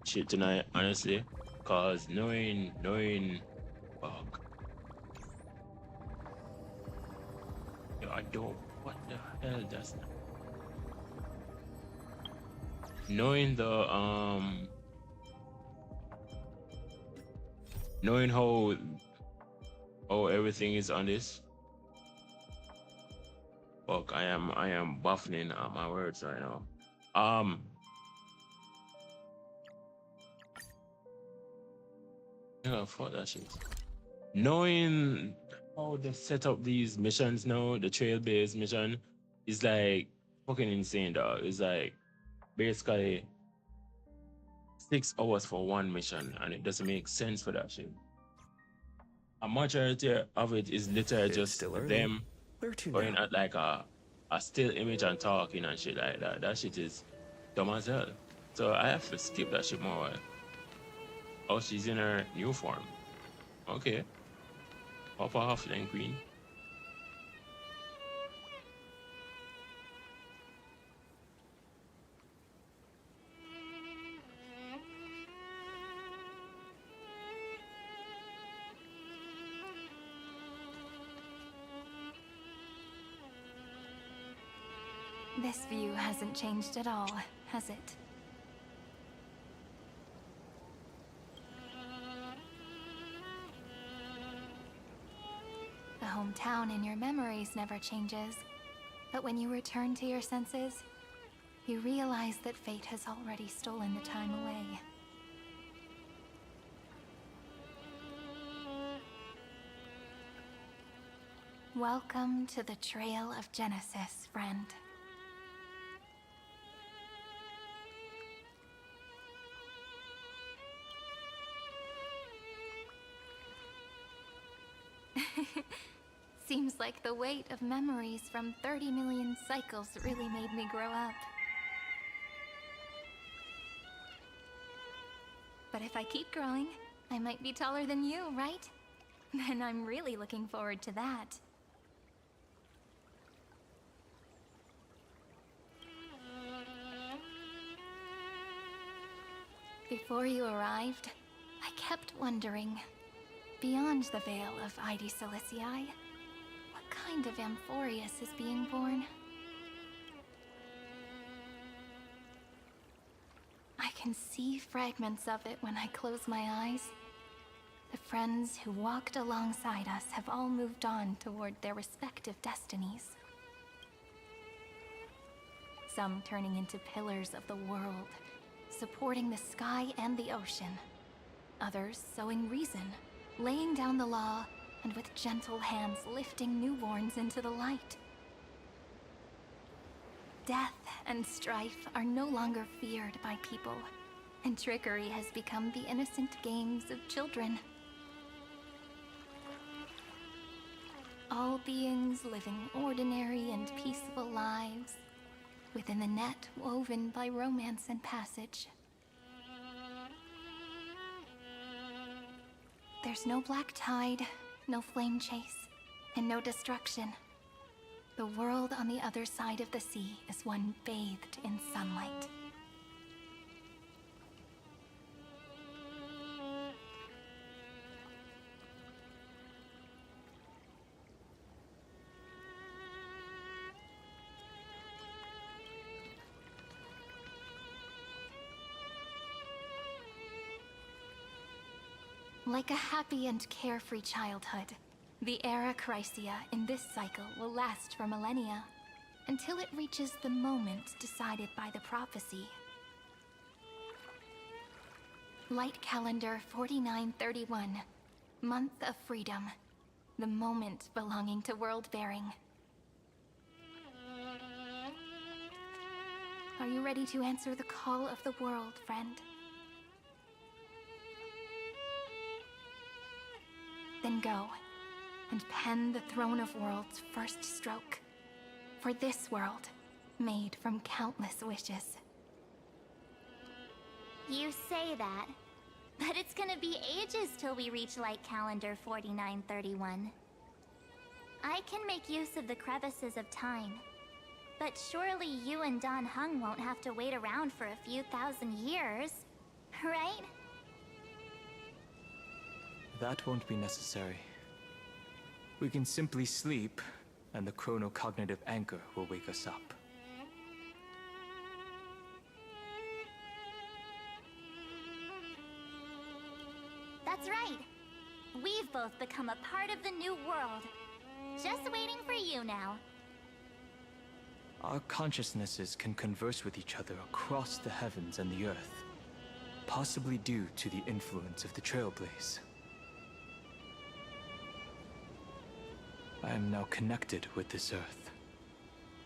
shit tonight, honestly. Cause knowing fuck. Yo, I don't what the hell does knowing the knowing how everything is on this. Fuck, I am buffering my words right now. Um yeah, fuck that shit. Knowing how they set up these missions now, the trail-based mission is like fucking insane, dog. It's like basically 6 hours for one mission, and it doesn't make sense for that shit. A majority of it is literally It's just still early. them Where to going now? at like a still image and talking and shit like that. That shit is dumb as hell. So I have to skip that shit more. Oh, she's in her new form. Okay, pop off then, queen. This view hasn't changed at all, has it? The hometown in your memories never changes. But when you return to your senses, you realize that fate has already stolen the time away. Welcome to the Trail of Genesis, friend. Seems like the weight of memories from 30 million cycles really made me grow up. But if I keep growing, I might be taller than you, right? Then I'm really looking forward to that. Before you arrived, I kept wondering, beyond the veil of Id Silicii, what kind of Amphroreus is being born? I can see fragments of it when I close my eyes. The friends who walked alongside us have all moved on toward their respective destinies. Some turning into pillars of the world, supporting the sky and the ocean. Others sowing reason, laying down the law, and with gentle hands lifting newborns into the light. Death and strife are no longer feared by people, and trickery has become the innocent games of children. All beings living ordinary and peaceful lives, within the net woven by romance and passage. There's no black tide, no flame chase, and no destruction. The world on the other side of the sea is one bathed in sunlight. Like a happy and carefree childhood, the era Chrysia in this cycle will last for millennia, until it reaches the moment decided by the prophecy. Light calendar 4931, month of freedom, the moment belonging to world-bearing. Are you ready to answer the call of the world, friend? Then go, and pen the Throne of Worlds' first stroke. For this world, made from countless wishes. You say that, but it's gonna be ages till we reach Light Calendar 4931. I can make use of the crevices of time, but surely you and Don Hung won't have to wait around for a few thousand years. right? That won't be necessary. We can simply sleep, and the chronocognitive anchor will wake us up. That's right. We've both become a part of the new world. Just waiting for you now. Our consciousnesses can converse with each other across the heavens and the earth, possibly due to the influence of the Trailblaze. I am now connected with this earth,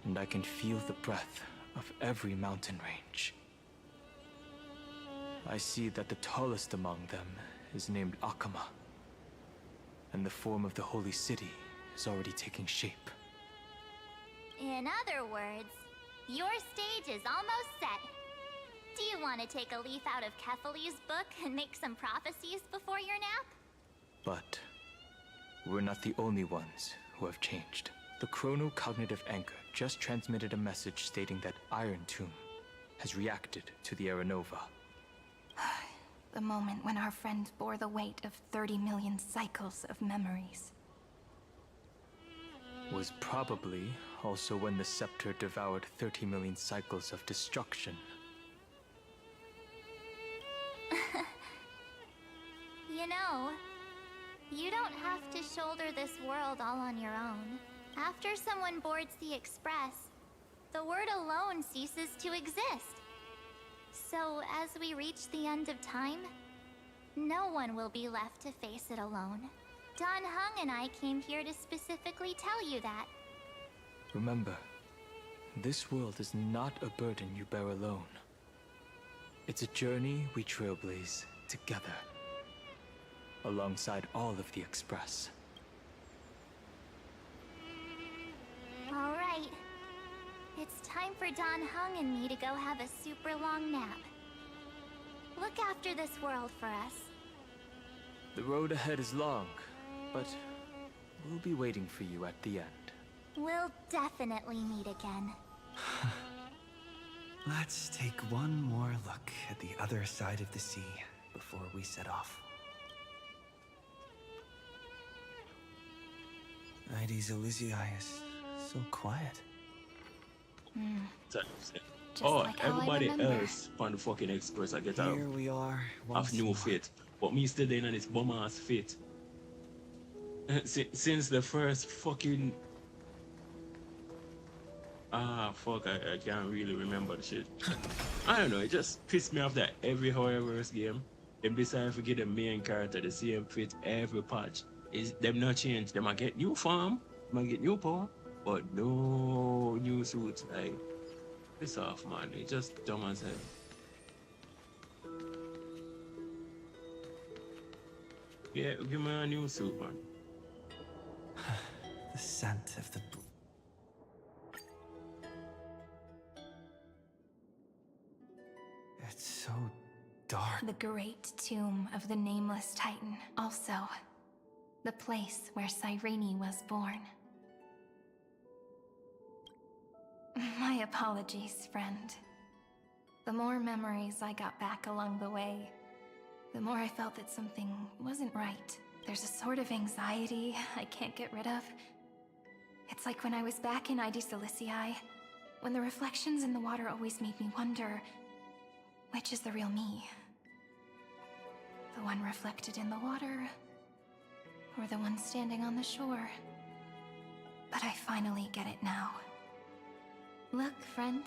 and I can feel the breath of every mountain range. I see that the tallest among them is named Akama, and the form of the holy city is already taking shape. In other words, your stage is almost set. Do you want to take a leaf out of Kefali's book and make some prophecies before your nap? But we're not the only ones who have changed. The chronocognitive anchor just transmitted a message stating that Iron Tomb has reacted to the Aeronova. The moment when our friend bore the weight of 30 million cycles of memories. Was probably also when the scepter devoured 30 million cycles of destruction. You know, you don't have to shoulder this world all on your own. After someone boards the Express, the word alone ceases to exist. So, as we reach the end of time, no one will be left to face it alone. Don Hung and I came here to specifically tell you that. Remember, this world is not a burden you bear alone. It's a journey we trailblaze together, alongside all of the Express. All right. It's time for Don Hung and me to go have a super long nap. Look after this world for us. The road ahead is long, but we'll be waiting for you at the end. We'll definitely meet again. Let's take one more look at the other side of the sea before we set off. Ides Elysiae is so quiet. Just Oh, like how I everybody remember. else on the fucking Express I get out Here we are of once new more. fit. But me still in on this bum ass fit. Since the first fucking fuck, I can't really remember the shit. I don't know, it just pissed me off that every Horrorverse game, them decide to get the main character the same fit every patch. Is them not change. Them might get new form, might get new power, but no new suits. Like, piss off, man. It's just dumb as hell. Yeah, give me a new suit, man. The scent of the It's so dark. The great tomb of the nameless Titan. Also, the place where Cyrene was born. My apologies, friend. The more memories I got back along the way, the more I felt that something wasn't right. There's a sort of anxiety I can't get rid of. It's like when I was back in Ides Elysiae, when the reflections in the water always made me wonder, which is the real me? The one reflected in the water, or the one standing on the shore? But I finally get it now. Look, friend.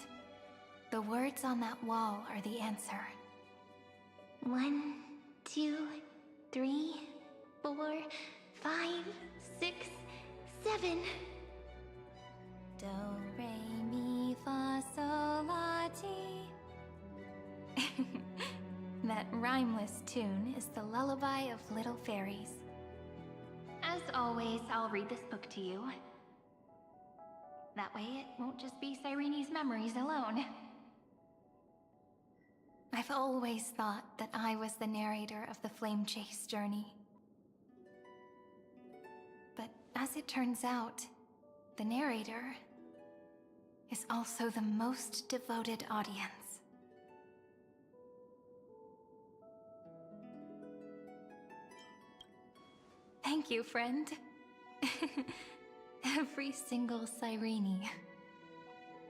The words on that wall are the answer. 1, 2, 3, 4, 5, 6, 7. Do, re, mi, fa, sol, la, ti. That rhymeless tune is the lullaby of little fairies. As always, I'll read this book to you. That way it won't just be Cyrene's memories alone. I've always thought that I was the narrator of the Flame Chase journey. But as it turns out, the narrator is also the most devoted audience. Thank you, friend. Every single Cyrene.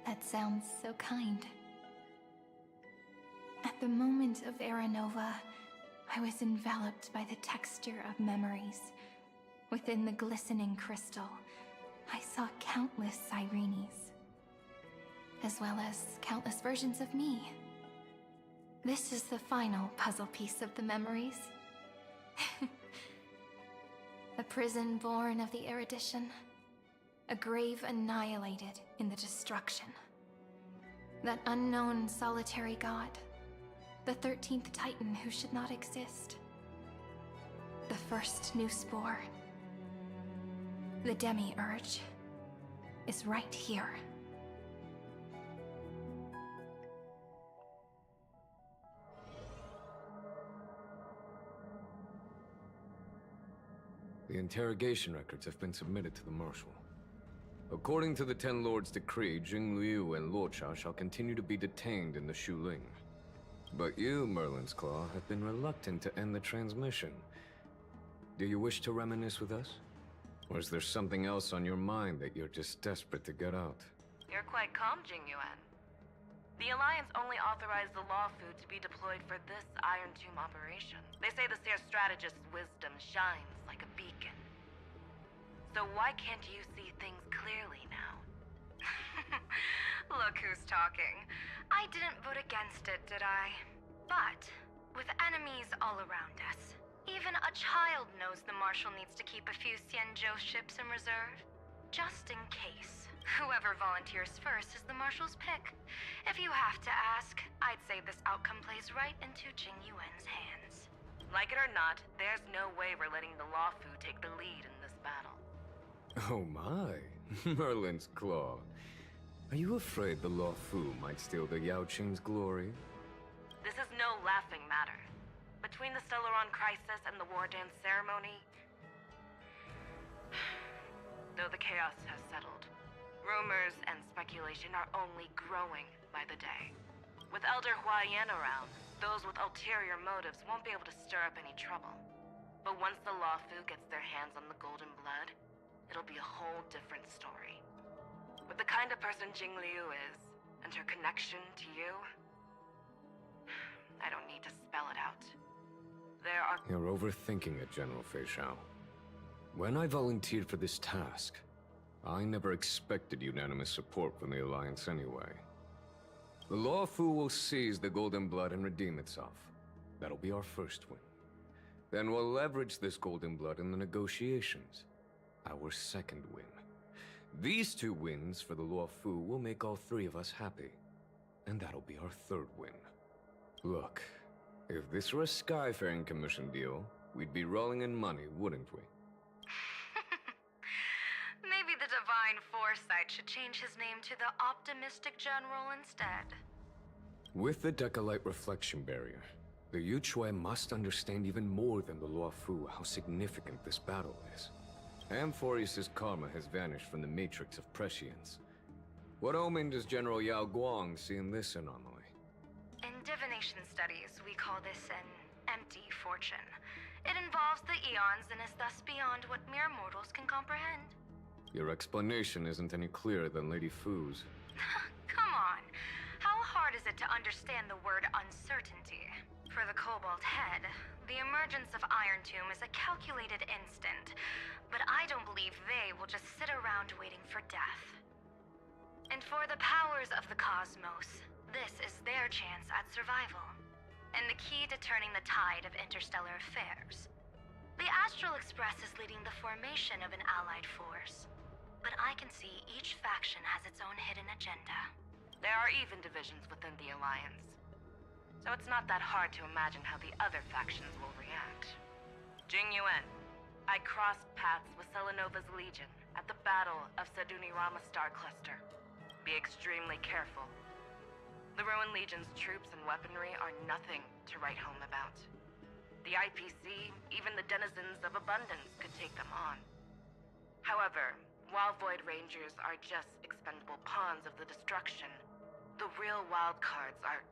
That sounds so kind. At the moment of Era Nova, I was enveloped by the texture of memories. Within the glistening crystal, I saw countless Cyrenes, as well as countless versions of me. This is the final puzzle piece of the memories. A prison born of the erudition. A grave annihilated in the destruction. That unknown solitary god. The 13th Titan who should not exist. The first new spore. The Demiurge is right here. The interrogation records have been submitted to the Marshal. According to the Ten Lords' decree, Jing Liu and Luocha shall continue to be detained in the Shuling. But you, Merlin's Claw, have been reluctant to end the transmission. Do you wish to reminisce with us? Or is there something else on your mind that you're just desperate to get out? You're quite calm, Jingyuan. The Alliance only authorized the Law Food to be deployed for this Iron Tomb operation. They say the Seer Strategist's wisdom shines like a beacon. So why can't you see things clearly now? Look who's talking. I didn't vote against it, did I? But, with enemies all around us, even a child knows the Marshal needs to keep a few Xianzhou ships in reserve. Just in case. Whoever volunteers first is the Marshal's pick. If you have to ask, I'd say this outcome plays right into Jingyuan's hands. Like it or not, there's no way we're letting the Law Food take the lead in this battle. Oh my, Merlin's Claw. Are you afraid the Law Fu might steal the Yao Qing's glory? This is no laughing matter. Between the Stellaron crisis and the War Dance ceremony, though the chaos has settled, rumors and speculation are only growing by the day. With Elder Huaiyan around, those with ulterior motives won't be able to stir up any trouble. But once the Law Fu gets their hands on the Golden Blood, it'll be a whole different story. With the kind of person Jing Liu is, and her connection to you, I don't need to spell it out. There are— You're overthinking it, General Fei Shao. When I volunteered for this task, I never expected unanimous support from the Alliance anyway. The Law Fu will seize the Golden Blood and redeem itself. That'll be our first win. Then we'll leverage this Golden Blood in the negotiations. Our second win. These two wins for the Law Fu will make all three of us happy. And that'll be our third win. Look, if this were a Skyfaring Commission deal, we'd be rolling in money, wouldn't we? Maybe the Divine Foresight should change his name to the Optimistic General instead. With the Decalite Reflection Barrier, the Yuchue must understand even more than the Law Fu how significant this battle is. Amphroreus' karma has vanished from the matrix of prescience. What omen does General Yao Guang see in this anomaly? In divination studies, we call this an empty fortune. It involves the eons and is thus beyond what mere mortals can comprehend. Your explanation isn't any clearer than Lady Fu's. Come on. How hard is it to understand the word uncertainty? For the Cobalt Head, the emergence of Iron Tomb is a calculated instant, but I don't believe they will just sit around waiting for death. And for the powers of the cosmos, this is their chance at survival, and the key to turning the tide of interstellar affairs. The Astral Express is leading the formation of an allied force, but I can see each faction has its own hidden agenda. There are even divisions within the Alliance. So it's not that hard to imagine how the other factions will react. Jingyuan, I crossed paths with Selenova's Legion at the Battle of Sedunirama Star Cluster. Be extremely careful. The Ruined Legion's troops and weaponry are nothing to write home about. The IPC, even the denizens of Abundance, could take them on. However, while Void Rangers are just expendable pawns of the destruction, the real wild cards are—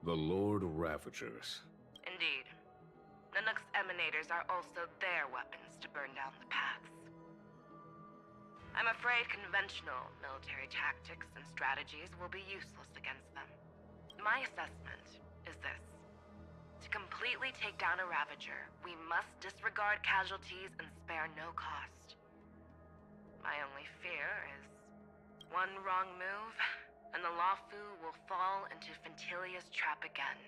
The Lord Ravagers. Indeed. Nanook's emanators are also their weapons to burn down the paths. I'm afraid conventional military tactics and strategies will be useless against them. My assessment is this. To completely take down a Ravager, we must disregard casualties and spare no cost. My only fear is one wrong move, and the Lawfu will fall into Fintilia's trap again,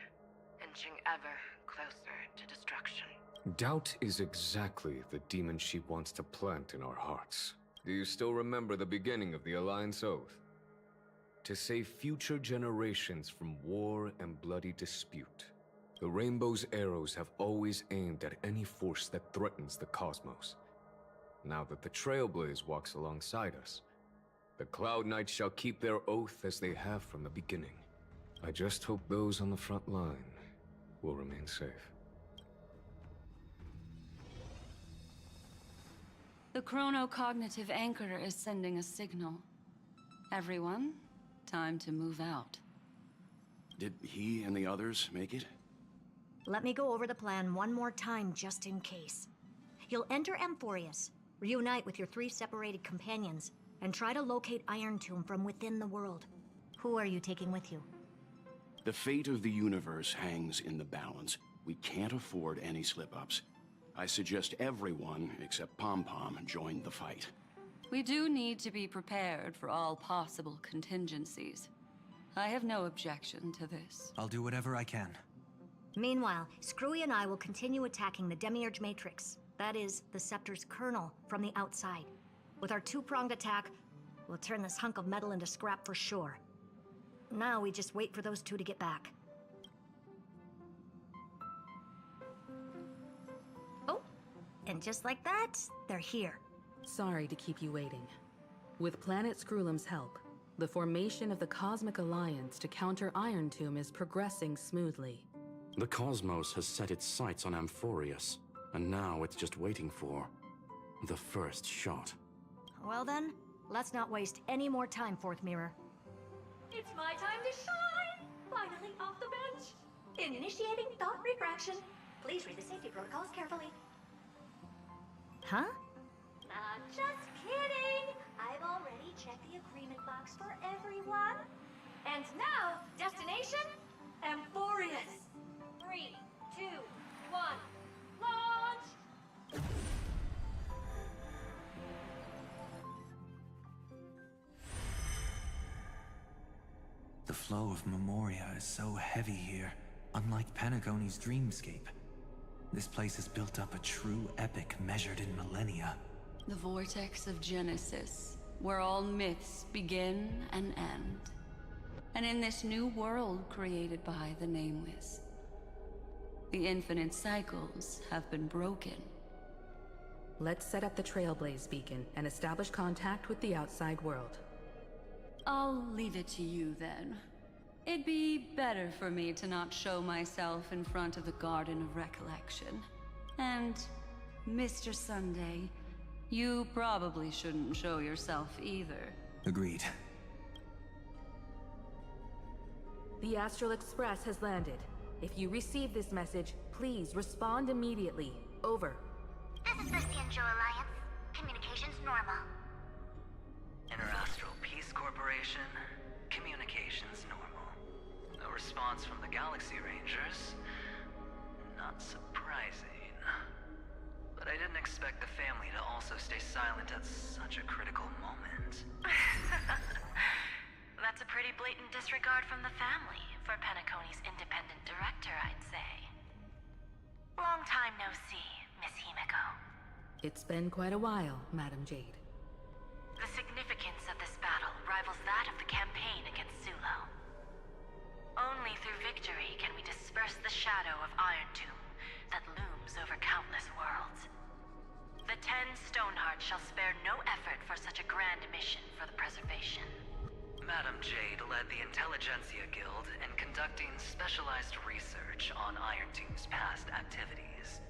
inching ever closer to destruction. Doubt is exactly the demon she wants to plant in our hearts. Do you still remember the beginning of the Alliance Oath? To save future generations from war and bloody dispute. The Rainbow's arrows have always aimed at any force that threatens the cosmos. Now that the Trailblaze walks alongside us, the Cloud Knights shall keep their oath as they have from the beginning. I just hope those on the front line will remain safe. The chronocognitive anchor is sending a signal. Everyone, time to move out. Did he and the others make it? Let me go over the plan one more time just in case. You'll enter Amphroreus, reunite with your 3 separated companions, and try to locate Iron Tomb from within the world. Who are you taking with you? The fate of the universe hangs in the balance. We can't afford any slip-ups. I suggest everyone, except Pom-Pom, join the fight. We do need to be prepared for all possible contingencies. I have no objection to this. I'll do whatever I can. Meanwhile, Screwy and I will continue attacking the Demiurge Matrix. That is, the Scepter's kernel, from the outside. With our 2-pronged attack, we'll turn this hunk of metal into scrap for sure. Now we just wait for those 2 to get back. Oh, and just like that, they're here. Sorry to keep you waiting. With Planet Screwlum's help, the formation of the Cosmic Alliance to counter Iron Tomb is progressing smoothly. The cosmos has set its sights on Amphroreus, and now it's just waiting for the first shot. Well then, let's not waste any more time, Fourth Mirror. It's my time to shine! Finally off the bench! Initiating thought refraction. Please read the safety protocols carefully. Huh? Just kidding! I've already checked the agreement box for everyone. And now, destination, Amphroreus. 3, 2, 1, launch! The flow of Memoria is so heavy here, unlike Panagoni's dreamscape. This place has built up a true epic measured in millennia. The vortex of Genesis, where all myths begin and end. And in this new world created by the Nameless, the infinite cycles have been broken. Let's set up the Trailblaze beacon and establish contact with the outside world. I'll leave it to you then. It'd be better for me to not show myself in front of the Garden of Recollection. And, Mr. Sunday, you probably shouldn't show yourself either. Agreed. The Astral Express has landed. If you receive this message, please respond immediately. Over. This is the Sinjo Alliance. Communications normal. Interastral Peace Corporation. Communications normal. No response from the Galaxy Rangers. Not surprising. But I didn't expect the family to also stay silent at such a critical moment. That's a pretty blatant disregard from the family for Penacony's independent director, I'd say. Long time no see, Miss Himiko. It's been quite a while, Madam Jade. The significance of this battle rivals that of the campaign against Sulo. Only through victory can we disperse the shadow of Iron Tomb that looms over countless worlds. The 10 Stonehearts shall spare no effort for such a grand mission for the preservation. Madam Jade led the Intelligentsia Guild in conducting specialized research on Iron Tomb's past activities.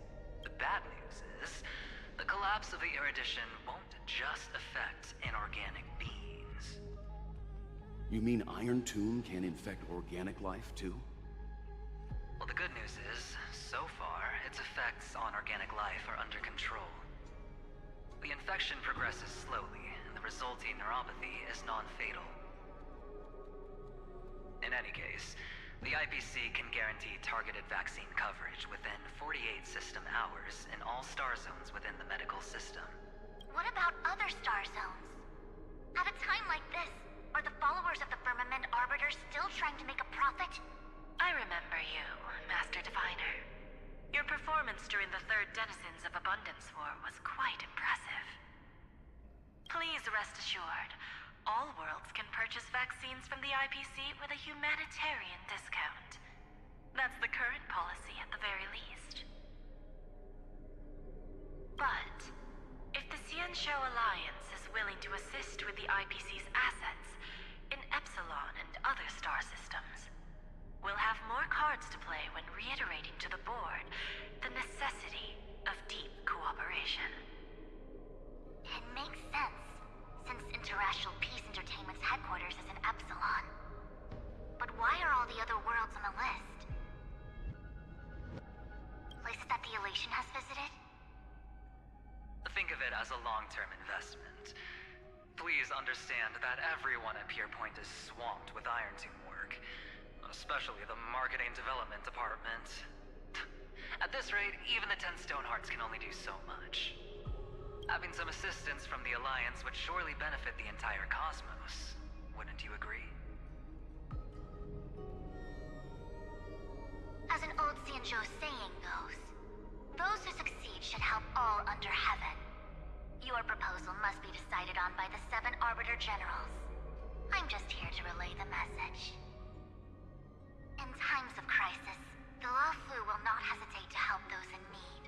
The bad news is, the collapse of the Erudition won't just affect inorganic beings. You mean Iron Tomb can infect organic life, too? Well, the good news is, so far, its effects on life are under control. The infection progresses slowly, and the resulting neuropathy is non-fatal. In any case, the IPC can guarantee targeted vaccine coverage within 48 system hours in all star zones within the medical system. What about other star zones? At a time like this, are the followers of the Firmament Arbiter still trying to make a profit? I remember you, Master Diviner. Your performance during the Third Denizens of Abundance War was quite impressive. Please rest assured, all worlds can purchase vaccines from the IPC with a humanitarian discount. That's the current policy at the very least. But if the Xianzhou Alliance is willing to assist with the IPC's assets in Epsilon and other star systems, we'll have more cards to play when reiterating to the board the necessity of deep cooperation. It makes sense, since Interracial Peace Entertainment's headquarters is in Epsilon. But why are all the other worlds on the list? Places that the Elation has visited? Think of it as a long-term investment. Please understand that everyone at Pierpoint is swamped with Iron Tomb work, especially the marketing development department. At this rate, even the 10 Stonehearts can only do so much. Having some assistance from the Alliance would surely benefit the entire cosmos. Wouldn't you agree? As an old Xianzhou saying goes, those who succeed should help all under heaven. Your proposal must be decided on by the 7 Arbiter Generals. I'm just here to relay the message. In times of crisis, the Luofu will not hesitate to help those in need.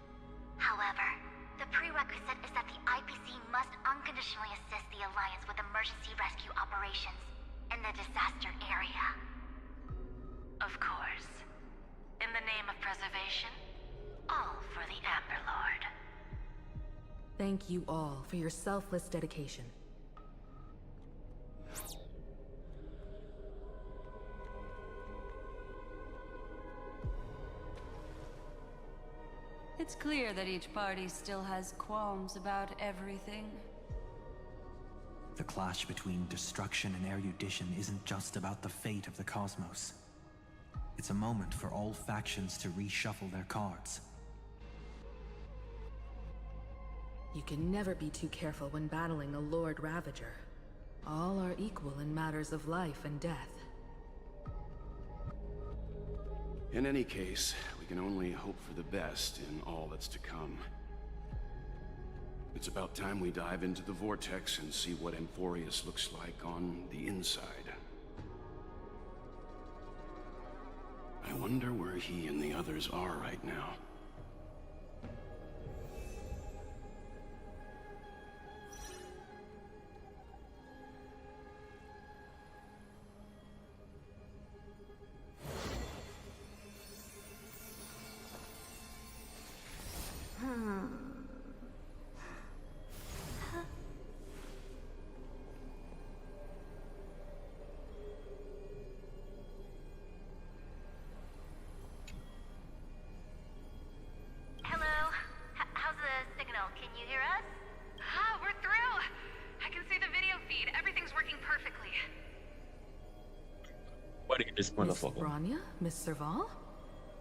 However, the prerequisite is that the IPC must unconditionally assist the Alliance with emergency rescue operations in the disaster area. Of course. In the name of preservation, all for the Amber Lord. Thank you all for your selfless dedication. It's clear that each party still has qualms about everything. The clash between destruction and erudition isn't just about the fate of the cosmos. It's a moment for all factions to reshuffle their cards. You can never be too careful when battling a Lord Ravager. All are equal in matters of life and death. In any case, we can only hope for the best in all that's to come. It's about time we dive into the Vortex and see what Amphroreus looks like on the inside. I wonder where he and the others are right now. This motherfucker. Miss Bronya? Miss Serval?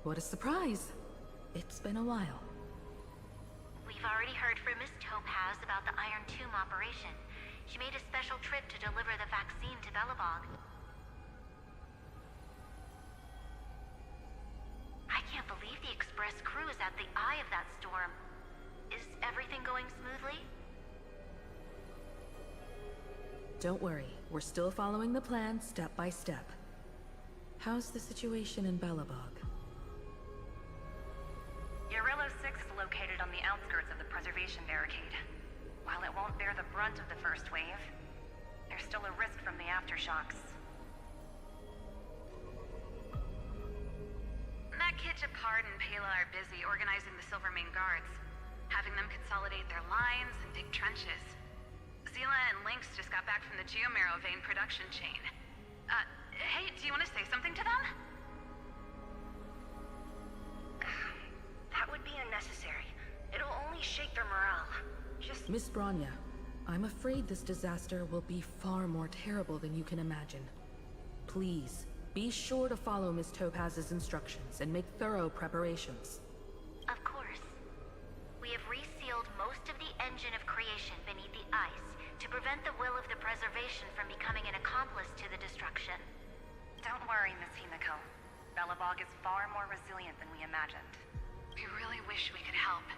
What a surprise. It's been a while. We've already heard from Miss Topaz about the Iron Tomb operation. She made a special trip to deliver the vaccine to Belobog. I can't believe the Express crew is at the eye of that storm. Is everything going smoothly? Don't worry, we're still following the plan step by step. How's the situation in Belobog? Urillo 6 is located on the outskirts of the preservation barricade. While it won't bear the brunt of the first wave, there's still a risk from the aftershocks. Matt, Pard, and Pela are busy organizing the Silvermane Guards, having them consolidate their lines and dig trenches. Zila and Lynx just got back from the Geomarrow vein production chain. Hey, do you want to say something to them? That would be unnecessary. It'll Miss Branya, I'm afraid this disaster will be far more terrible than you can imagine. Please, be sure to follow Miss Topaz's instructions and make thorough preparations. Of course. We have resealed most of the engine of creation beneath the ice to prevent the will of the preservation from becoming an accomplice to the destruction. Don't worry, Miss Himiko. Belobog is far more resilient than we imagined. We really wish we could help,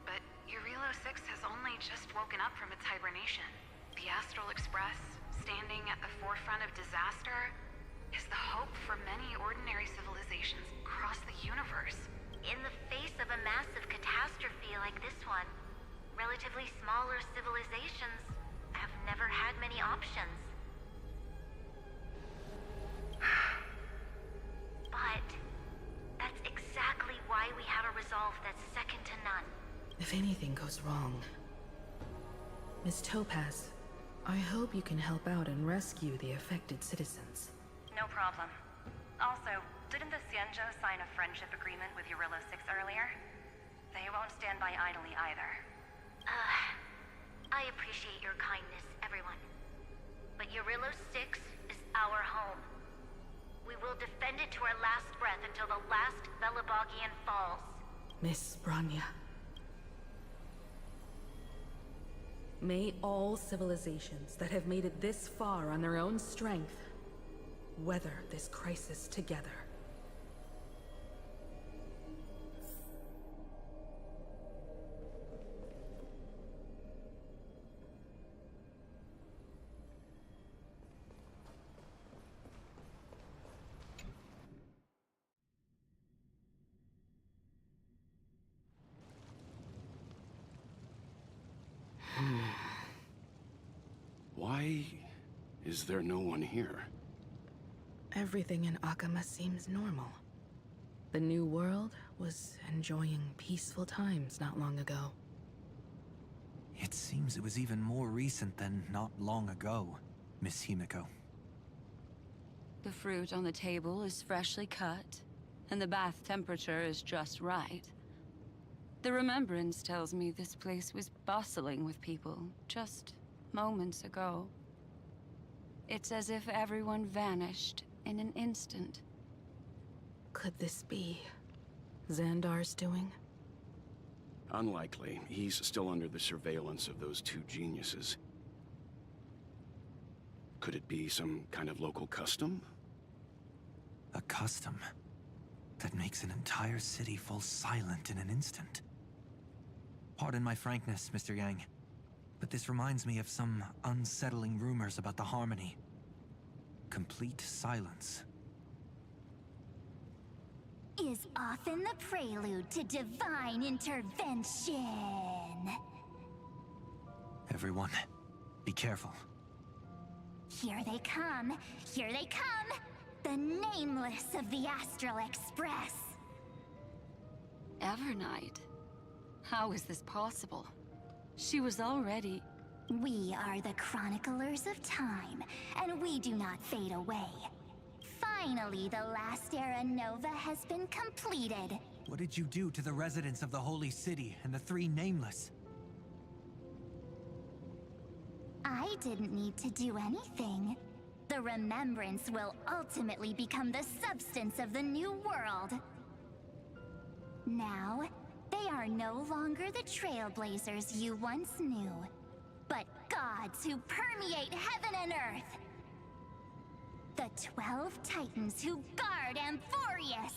but Eurilo 6 has only just woken up from its hibernation. The Astral Express, standing at the forefront of disaster, is the hope for many ordinary civilizations across the universe. In the face of a massive catastrophe like this one, relatively smaller civilizations have never had many options. But that's exactly why we have a resolve that's second to none. If anything goes wrong... Miss Topaz, I hope you can help out and rescue the affected citizens. No problem. Also, didn't the Xianzhou sign a friendship agreement with Eurilo 6 earlier? They won't stand by idly either. I appreciate your kindness, everyone. But Eurilo 6 is our home. We will defend it to our last breath until the last Belobogian falls. Miss Branya. May all civilizations that have made it this far on their own strength weather this crisis together. Why is there no one here? Everything in Akama seems normal. The New World was enjoying peaceful times not long ago. It seems it was even more recent than not long ago, Miss Himiko. The fruit on the table is freshly cut, and the bath temperature is just right. The remembrance tells me this place was bustling with people just moments ago. It's as if everyone vanished in an instant. Could this be Xandar's doing? Unlikely. He's still under the surveillance of those two geniuses. Could it be some kind of local custom? A custom that makes an entire city fall silent in an instant. Pardon my frankness, Mr. Yang, but this reminds me of some unsettling rumors about the Harmony. Complete silence. Is often the prelude to divine intervention. Everyone, be careful. Here they come! Here they come! The nameless of the Astral Express! Evernight? How is this possible? She was already... We are the chroniclers of time, and we do not fade away. Finally, the last era Nova has been completed. What did you do to the residents of the Holy City and the three Nameless? I didn't need to do anything. The remembrance will ultimately become the substance of the new world. Now, they are no longer the trailblazers you once knew, but gods who permeate heaven and earth. The 12 Titans who guard Amphroreus!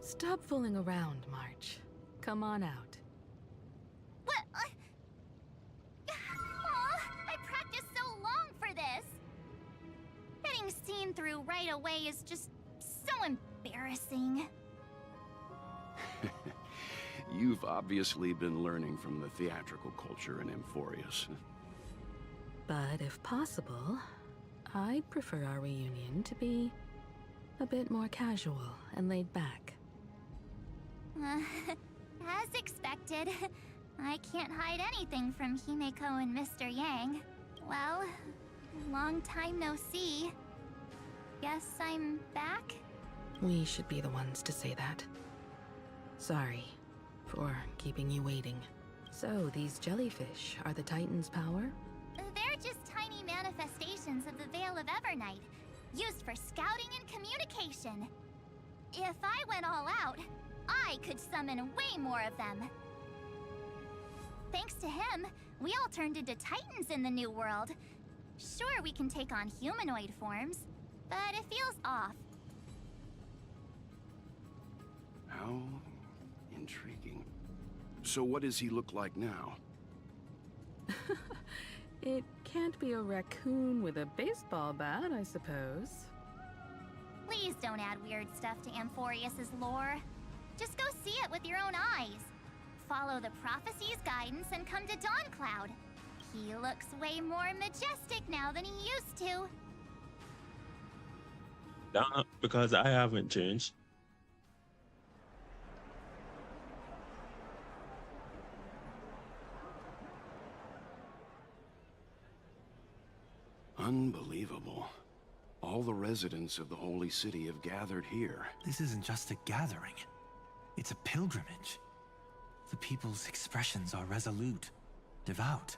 Stop fooling around, March. Come on out. What? I practiced so long for this! Getting seen through right away is just so embarrassing. You've obviously been learning from the theatrical culture in Amphroreus. But if possible, I'd prefer our reunion to be a bit more casual and laid back. As expected, I can't hide anything from Himeko and Mr. Yang. Well, long time no see. Guess I'm back? We should be the ones to say that. Sorry for keeping you waiting. So, these jellyfish are the Titan's power? They're just tiny manifestations of the Veil of Evernight, used for scouting and communication. If I went all out, I could summon way more of them. Thanks to him, we all turned into Titans in the new world. Sure, we can take on humanoid forms, but it feels off. How intriguing. So what does he look like now? It can't be a raccoon with a baseball bat, I suppose. Please don't add weird stuff to Amphroreus' lore. Just go see it with your own eyes. Follow the prophecy's guidance and come to Dawncloud. He looks way more majestic now than he used to. Because I haven't changed. Unbelievable. All the residents of the Holy City have gathered here. This isn't just a gathering. It's a pilgrimage. The people's expressions are resolute, devout,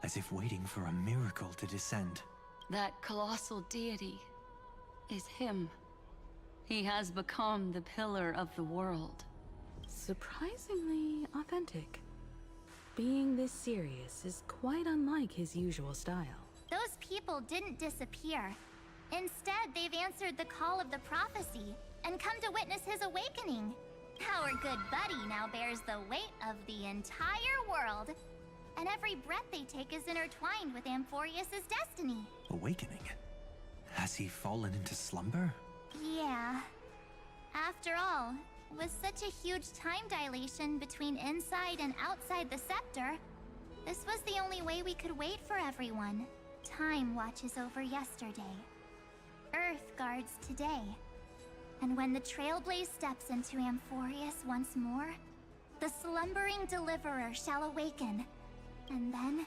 as if waiting for a miracle to descend. That colossal deity is him. He has become the pillar of the world. Surprisingly authentic. Being this serious is quite unlike his usual style. Those people didn't disappear. Instead, they've answered the call of the prophecy and come to witness his awakening. Our good buddy now bears the weight of the entire world, and every breath they take is intertwined with Amphroreus' destiny. Awakening? Has he fallen into slumber? Yeah. After all, with such a huge time dilation between inside and outside the scepter, this was the only way we could wait for everyone. Time watches over yesterday. Earth guards today. And when the Trailblaze steps into Amphroreus once more, the slumbering deliverer shall awaken, and then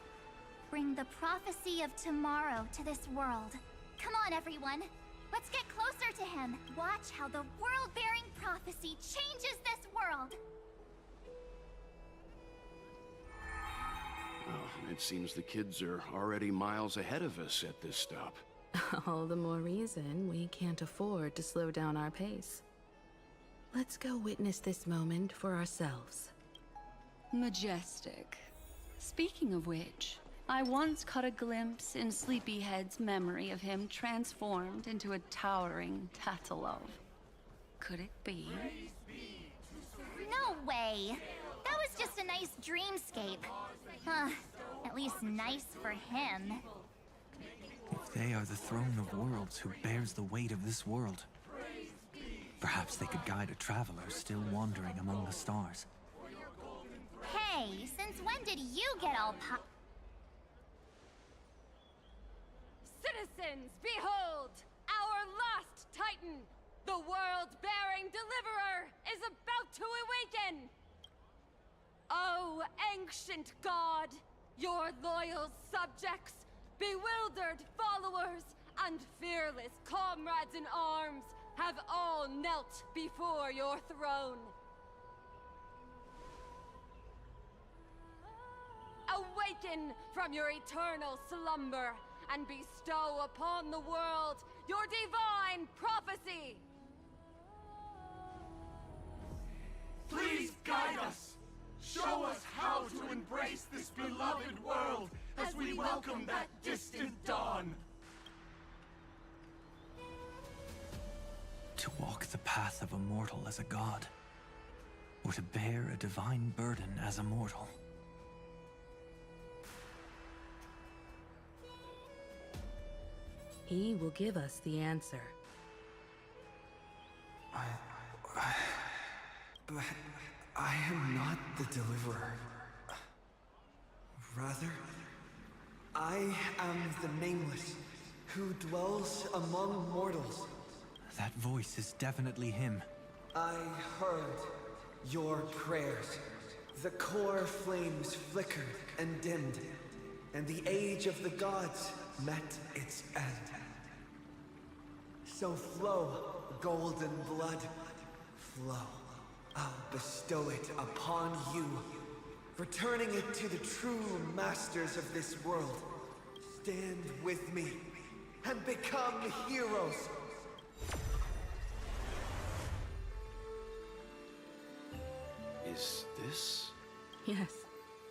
bring the prophecy of tomorrow to this world. Come on, everyone. Let's get closer to him. Watch how the world-bearing prophecy changes this world. Oh, it seems the kids are already miles ahead of us at this stop. All the more reason we can't afford to slow down our pace. Let's go witness this moment for ourselves. Majestic. Speaking of which, I once caught a glimpse in Sleepyhead's memory of him transformed into a towering Tatalov. Could it be? No way! That was just a nice dreamscape. At least nice for him. If they are the throne of worlds who bears the weight of this world, perhaps they could guide a traveler still wandering among the stars. Hey, since when did you get all Citizens, behold! Our last Titan, the world-bearing deliverer, is about to awaken! Oh, ancient god, your loyal subjects, bewildered followers, and fearless comrades in arms have all knelt before your throne. Awaken from your eternal slumber and bestow upon the world your divine prophecy! Please guide us! Show us how to embrace this beloved world as we welcome that distant dawn! To walk the path of a mortal as a god, or to bear a divine burden as a mortal. He will give us the answer. But I am not the deliverer. Rather, I am the Nameless, who dwells among mortals. That voice is definitely him. I heard your prayers. The core flames flickered and dimmed, and the age of the gods met its end. So flow, golden blood, flow. I'll bestow it upon you, returning it to the true masters of this world. Stand with me and become heroes. Is this? Yes,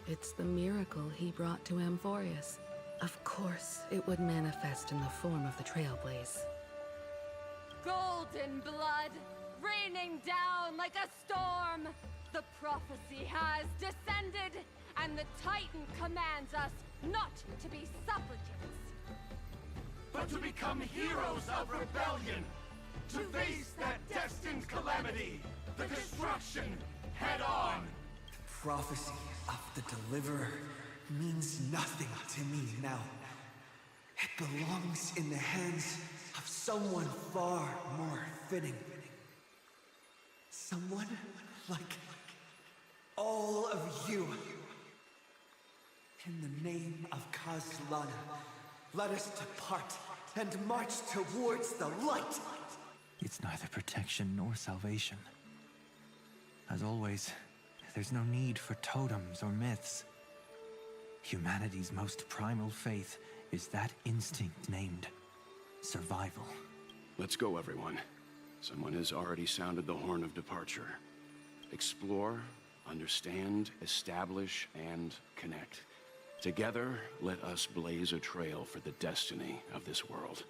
it's the miracle he brought to Amphroreus. Of course, it would manifest in the form of the Trailblaze. Golden blood, raining down like a storm. The prophecy has descended, and the Titan commands us not to be supplicants, but to become heroes of rebellion, to face that destined calamity, the destruction, head on. The prophecy of the Deliverer means nothing to me now. It belongs in the hands of someone far more fitting. Someone like all of you. In the name of Kazlana, let us depart and march towards the light. It's neither protection nor salvation. As always, there's no need for totems or myths. Humanity's most primal faith is that instinct named survival. Let's go, everyone. Someone has already sounded the horn of departure. Explore, understand, establish, and connect. Together, let us blaze a trail for the destiny of this world.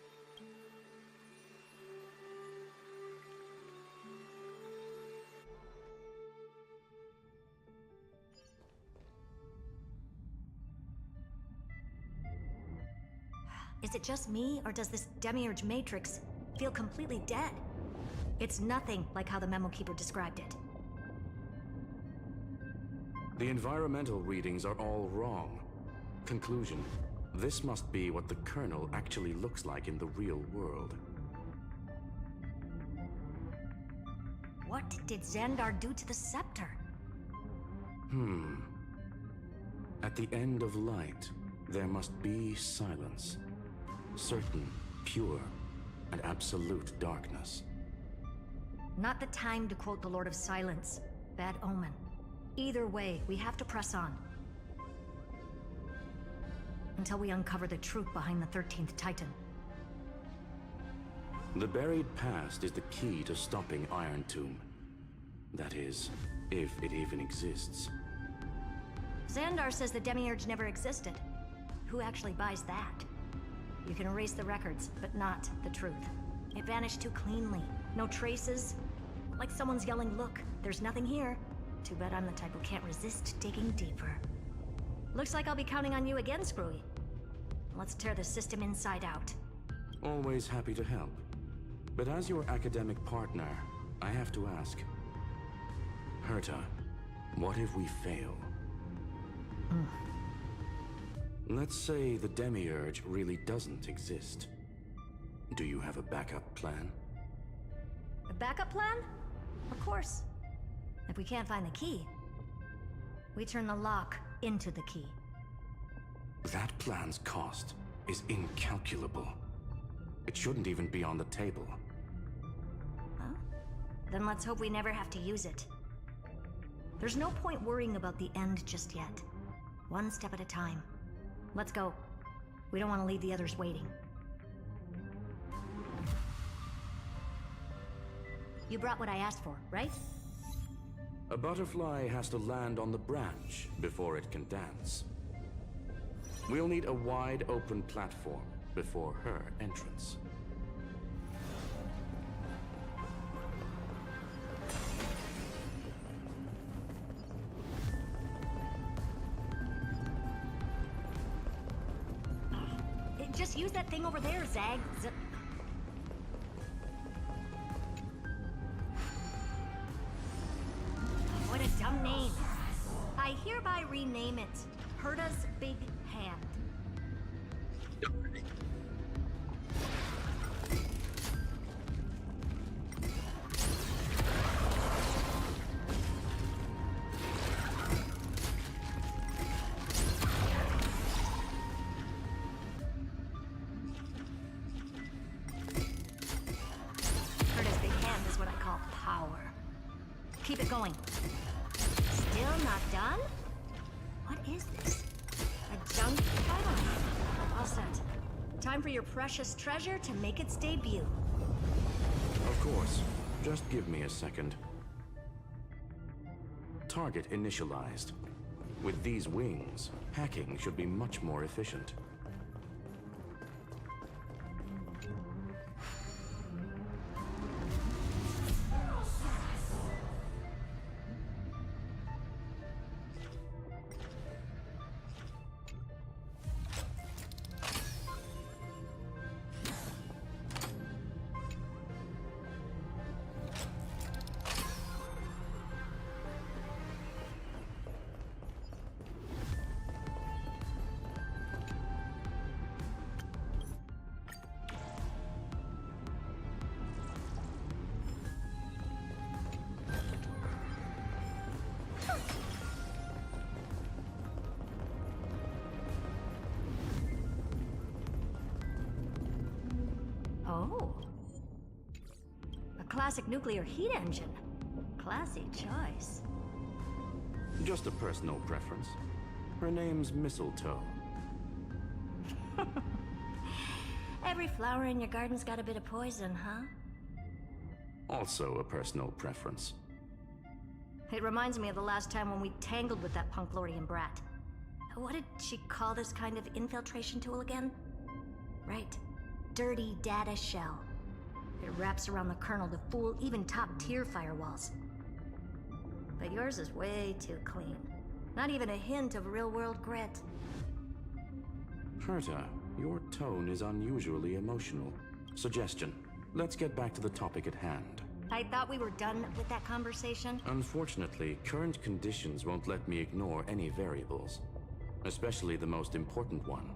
Is it just me, or does this Demiurge Matrix feel completely dead? It's nothing like how the Memo Keeper described it. The environmental readings are all wrong. Conclusion: this must be what the kernel actually looks like in the real world. What did Xandar do to the scepter? At the end of light, there must be silence. Certain, pure, and absolute darkness. Not the time to quote the Lord of Silence. Bad omen. Either way, we have to press on. Until we uncover the truth behind the 13th Titan. The buried past is the key to stopping Iron Tomb. That is, if it even exists. Xandar says the Demiurge never existed. Who actually buys that? You can erase the records, but not the truth. It vanished too cleanly. No traces. Like someone's yelling, "Look, there's nothing here." Too bad I'm the type who can't resist digging deeper. Looks like I'll be counting on you again, Screwy. Let's tear the system inside out. Always happy to help. But as your academic partner, I have to ask. Herta, what if we fail? Let's say the Demiurge really doesn't exist. Do you have a backup plan? A backup plan? Of course. If we can't find the key, we turn the lock into the key. That plan's cost is incalculable. It shouldn't even be on the table. Huh? Then let's hope we never have to use it. There's no point worrying about the end just yet. One step at a time. Let's go. We don't want to leave the others waiting. You brought what I asked for, right? A butterfly has to land on the branch before it can dance. We'll need a wide open platform before her entrance. Just use that thing over there, Zag. What a dumb name. I hereby rename it Herta's Big Hand. Keep it going. Still not done? What is this? A junk title? All set. Time for your precious treasure to make its debut. Of course. Just give me a second. Target initialized. With these wings, hacking should be much more efficient. Oh. A classic nuclear heat engine. Classy choice. Just a personal preference. Her name's Mistletoe. Every flower in your garden's got a bit of poison, huh? Also a personal preference. It reminds me of the last time when we tangled with that Punklorian brat. What did she call this kind of infiltration tool again? Right. Dirty data shell. It wraps around the kernel to fool even top-tier firewalls. But yours is way too clean. Not even a hint of real-world grit. Herta, your tone is unusually emotional. Suggestion. Let's get back to the topic at hand. I thought we were done with that conversation. Unfortunately, current conditions won't let me ignore any variables. Especially the most important one.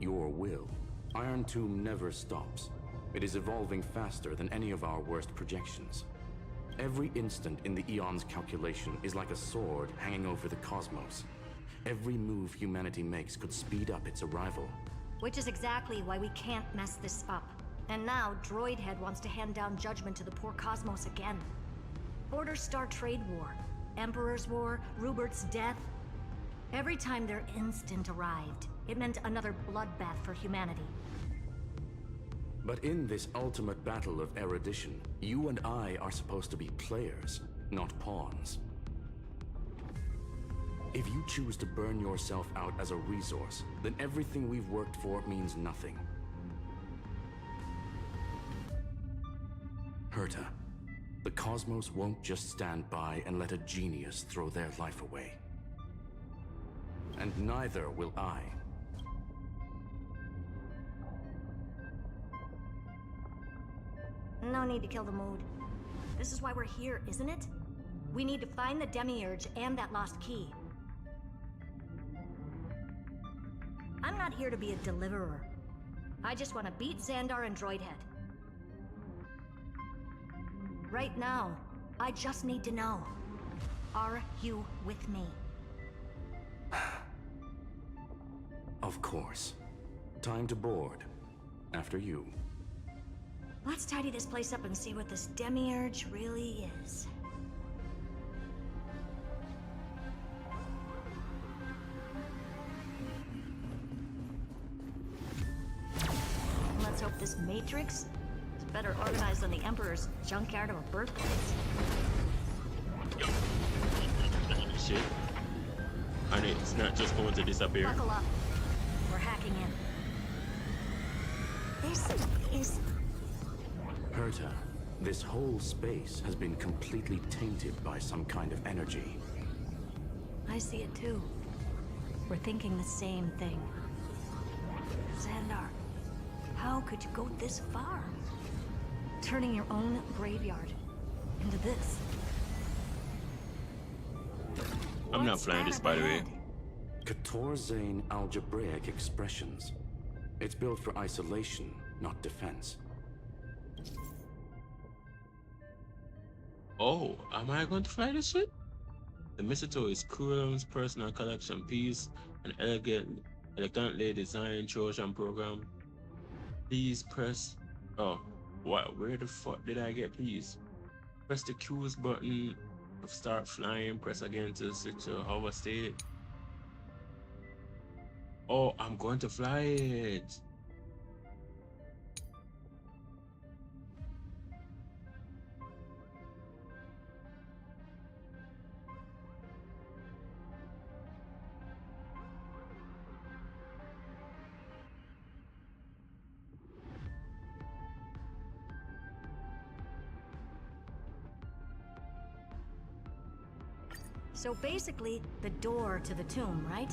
Your will. Iron Tomb never stops. It is evolving faster than any of our worst projections. Every instant in the Eon's calculation is like a sword hanging over the cosmos. Every move humanity makes could speed up its arrival. Which is exactly why we can't mess this up. And now, Droidhead wants to hand down judgment to the poor cosmos again. Border Star Trade War, Emperor's War, Rupert's death. Every time their instant arrived, it meant another bloodbath for humanity. But in this ultimate battle of erudition, you and I are supposed to be players, not pawns. If you choose to burn yourself out as a resource, then everything we've worked for means nothing. Herta, the cosmos won't just stand by and let a genius throw their life away. And neither will I. No need to kill the mood. This is why we're here, isn't it? We need to find the Demiurge and that lost key. I'm not here to be a deliverer. I just want to beat Xandar and Droidhead. Right now, I just need to know. Are you with me? Of course. Time to board. After you. Let's tidy this place up and see what this Demiurge really is. Let's hope this Matrix is better organized than the Emperor's junkyard of a birthplace. Shit. And it's not just going to disappear. Buckle up. We're hacking in. This is... Herta, this whole space has been completely tainted by some kind of energy. I see it too. We're thinking the same thing. Xandar, how could you go this far? Turning your own graveyard into this. I'm not flying this, by the way. Katorzane algebraic expressions. It's built for isolation, not defense. Oh, am I going to fly this shit? The Mistletoe is Kurum's personal collection piece, an elegantly designed Trojan program. Please press... Oh, what? Where the fuck did I get please? Press the Q's button Start flying, press again to switch to hover state. Oh, I'm going to fly it. So basically, the door to the tomb, right?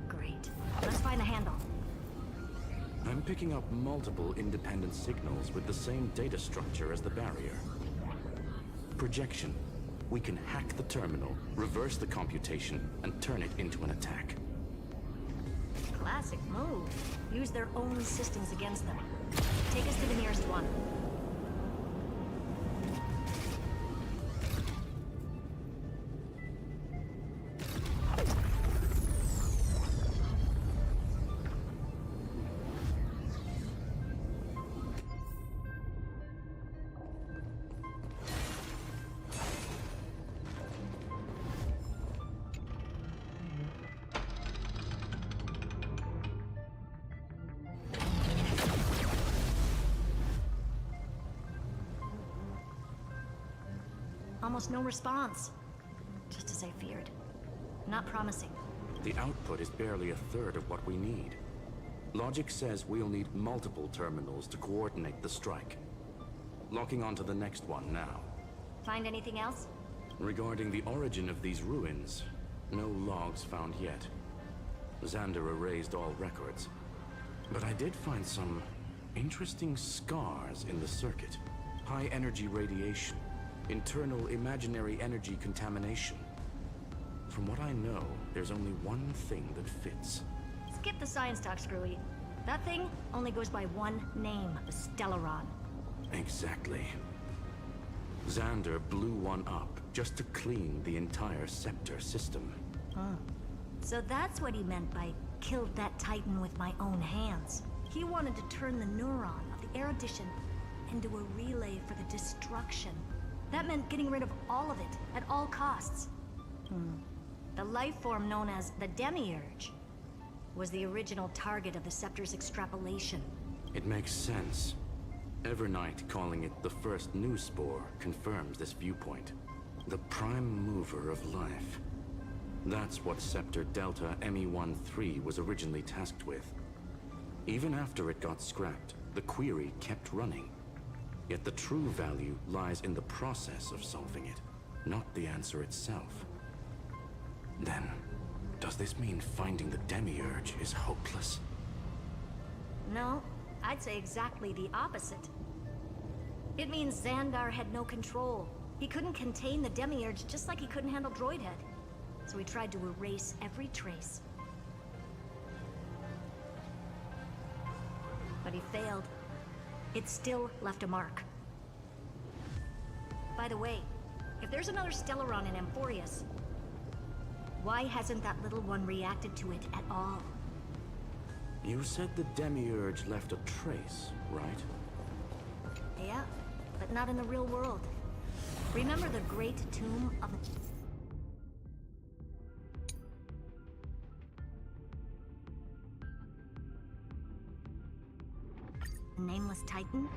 Great. Let's find the handle. I'm picking up multiple independent signals with the same data structure as the barrier. Projection. We can hack the terminal, reverse the computation, and turn it into an attack. Classic move. Use their own systems against them. Take us to the nearest one. Almost no response. Just as I feared. Not promising. The output is barely a third of what we need. Logic says we'll need multiple terminals to coordinate the strike. Locking onto the next one now. Find anything else? Regarding the origin of these ruins, no logs found yet. Xander erased all records. But I did find some interesting scars in the circuit. High energy radiation. Internal imaginary energy contamination. From what I know, there's only one thing that fits. Skip the science talk, Screwy. That thing only goes by one name, the Stellaron. Exactly. Xander blew one up just to clean the entire Scepter system. So that's what he meant by killed that Titan with my own hands. He wanted to turn the neuron of the erudition into a relay for the destruction. That meant getting rid of all of it, at all costs. The life form known as the Demiurge was the original target of the Scepter's extrapolation. It makes sense. Evernight calling it the first new spore confirms this viewpoint. The prime mover of life. That's what Scepter Delta ME-13 was originally tasked with. Even after it got scrapped, the query kept running. Yet the true value lies in the process of solving it, not the answer itself. Then, does this mean finding the Demiurge is hopeless? No, I'd say exactly the opposite. It means Xandar had no control. He couldn't contain the Demiurge just like he couldn't handle Droidhead. So he tried to erase every trace. But he failed. It still left a mark. By the way, if there's another Stellaron in Amphroreus, why hasn't that little one reacted to it at all? You said the Demiurge left a trace, right? Yeah, but not in the real world. Remember the Great Tomb of the... Nameless Titan?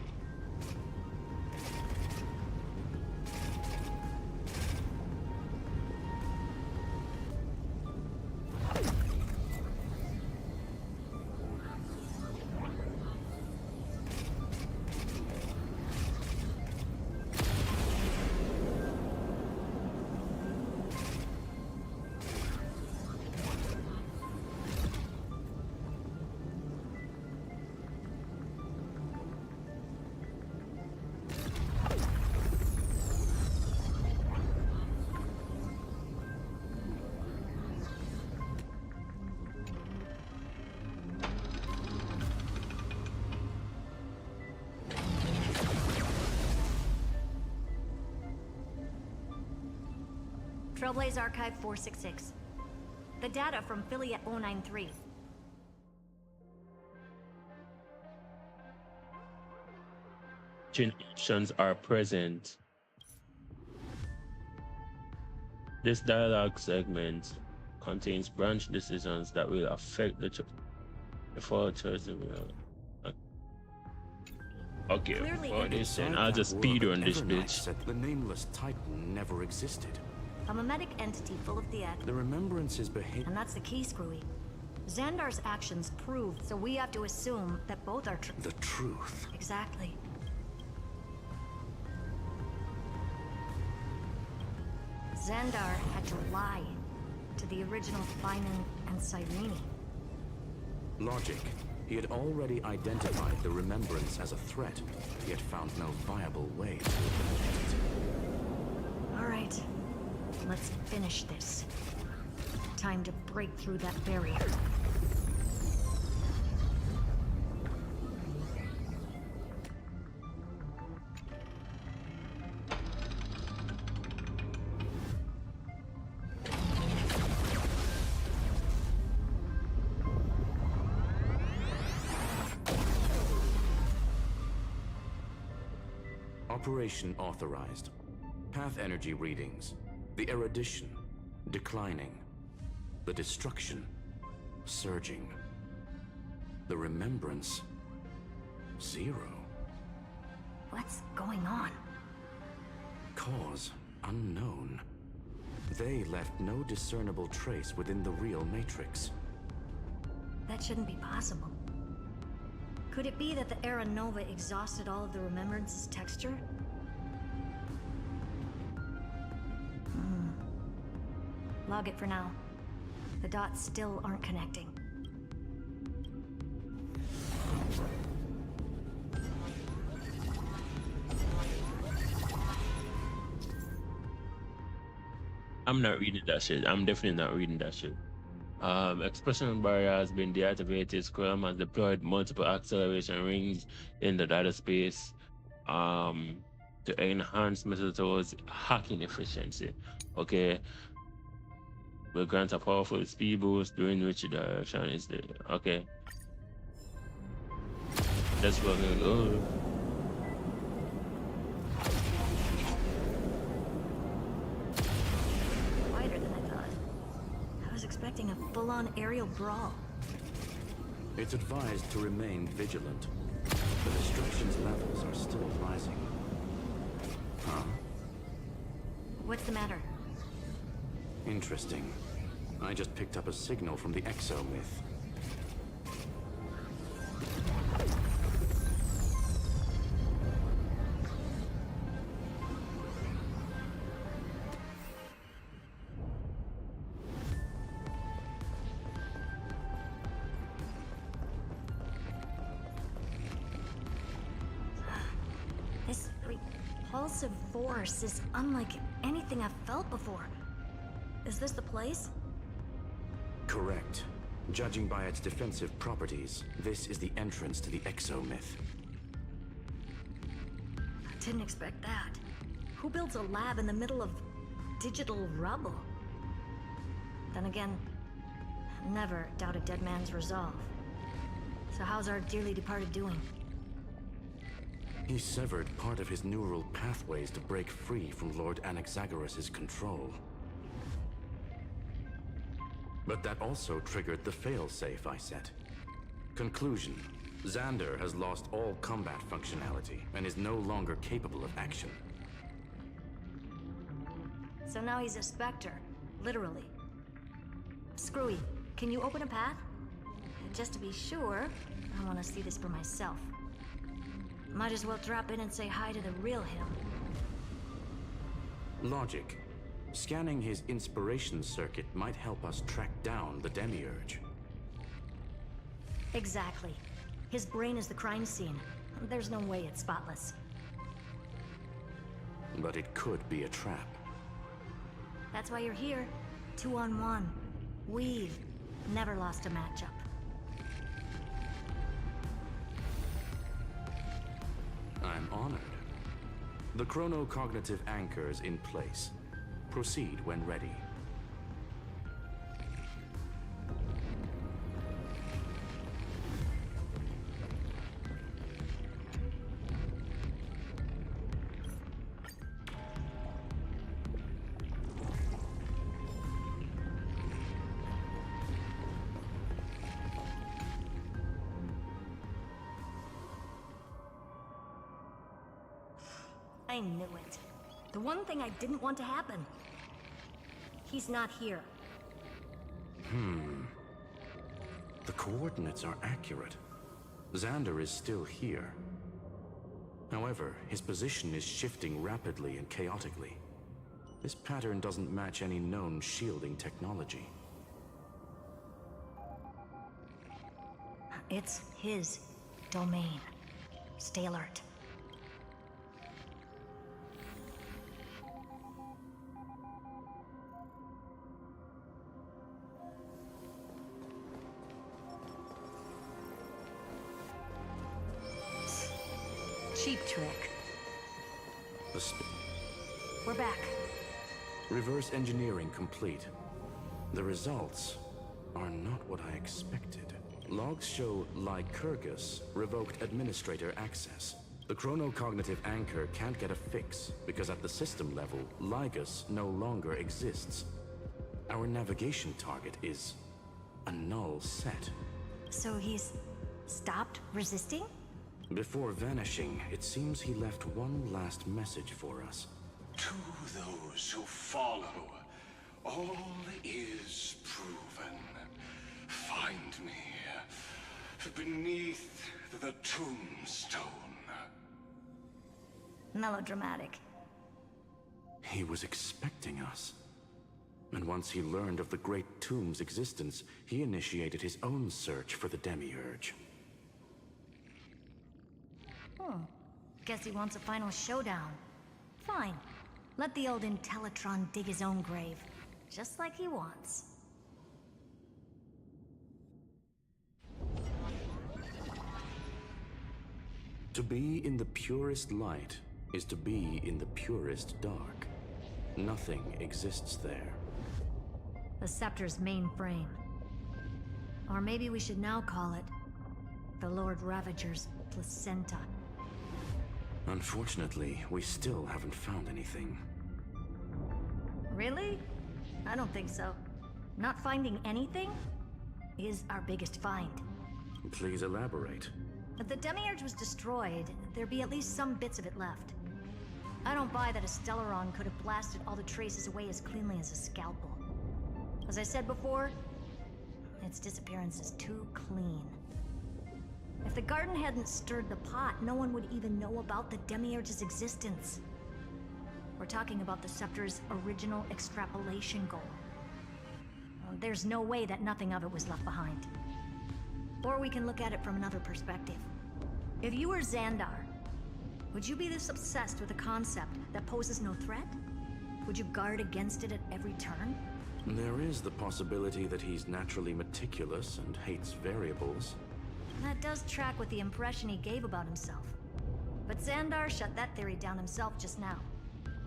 Trailblaze Archive 466. The data from Philia 093. Options are present. This dialogue segment contains branch decisions that will affect the fall choice of Okay, Clearly for this then Inside I'll that just world, speed the on this Evernight bitch. said the nameless Titan never existed. A mimetic entity full of theat. The remembrances behave. And that's the key, Screwy. Xandar's actions prove, so we have to assume that both are true. The truth. Exactly. Xandar had to lie to the original Finan and Cyrene. Logic. He had already identified the remembrance as a threat, yet found no viable way to eliminate it. All right, let's finish this. Time to break through that barrier. Operation authorized. Path energy readings. The erudition. Declining. The destruction. Surging. The remembrance. 0. What's going on? Cause unknown. They left no discernible trace within the real Matrix. That shouldn't be possible. Could it be that the Era Nova exhausted all of the remembrance's texture? Log it for now. The dots still aren't connecting. I'm not reading that shit. I'm definitely not reading that shit. Expression barrier has been deactivated. Scrum has deployed multiple acceleration rings in the data space to enhance Mistletoe's hacking efficiency. Okay. Will grant a powerful speed boost during which direction is the okay. That's what we'll go. Wider than I thought. I was expecting a full-on aerial brawl. It's advised to remain vigilant. The destruction's levels are still rising. Huh? What's the matter? Interesting. I just picked up a signal from the exo-myth. This repulsive force is unlike anything I've felt before. Is this the place? Correct. Judging by its defensive properties, this is the entrance to the exo-myth. I didn't expect that. Who builds a lab in the middle of digital rubble? Then again, never doubt a dead man's resolve. So how's our dearly departed doing? He severed part of his neural pathways to break free from Lord Anaxagoras' control. But that also triggered the failsafe I set. Conclusion: Xander has lost all combat functionality and is no longer capable of action. So now he's a specter, literally. Screwy, can you open a path? Just to be sure, I want to see this for myself. Might as well drop in and say hi to the real him. Logic. Scanning his inspiration circuit might help us track down the Demiurge. Exactly. His brain is the crime scene. There's no way it's spotless. But it could be a trap. That's why you're here. 2-on-1. We've never lost a matchup. I'm honored. The chronocognitive anchor is in place. Proceed when ready. I knew it. The one thing I didn't want to happen. He's not here. The coordinates are accurate. Xander is still here. However, his position is shifting rapidly and chaotically. This pattern doesn't match any known shielding technology. It's his domain. Stay alert. Cheap trick. We're back. Reverse engineering complete. The results are not what I expected. Logs show Lycurgus revoked administrator access. The chronocognitive anchor can't get a fix because at the system level, Lygus no longer exists. Our navigation target is a null set. So he's stopped resisting? Before vanishing, it seems he left one last message for us. To those who follow, all is proven. Find me beneath the tombstone. Melodramatic. He was expecting us. And once he learned of the Great Tomb's existence, he initiated his own search for the Demiurge. Guess he wants a final showdown. Fine. Let the old Intellitron dig his own grave. Just like he wants. To be in the purest light is to be in the purest dark. Nothing exists there. The Scepter's mainframe. Or maybe we should now call it the Lord Ravager's placenta. Unfortunately, we still haven't found anything. Really? I don't think so. Not finding anything is our biggest find. Please elaborate. If the Demiurge was destroyed, there'd be at least some bits of it left. I don't buy that a Stellaron could have blasted all the traces away as cleanly as a scalpel. As I said before, its disappearance is too clean. If the garden hadn't stirred the pot, no one would even know about the Demiurge's existence. We're talking about the Scepter's original extrapolation goal. There's no way that nothing of it was left behind. Or we can look at it from another perspective. If you were Xandar, would you be this obsessed with a concept that poses no threat? Would you guard against it at every turn? There is the possibility that he's naturally meticulous and hates variables. That does track with the impression he gave about himself. But Xandar shut that theory down himself just now.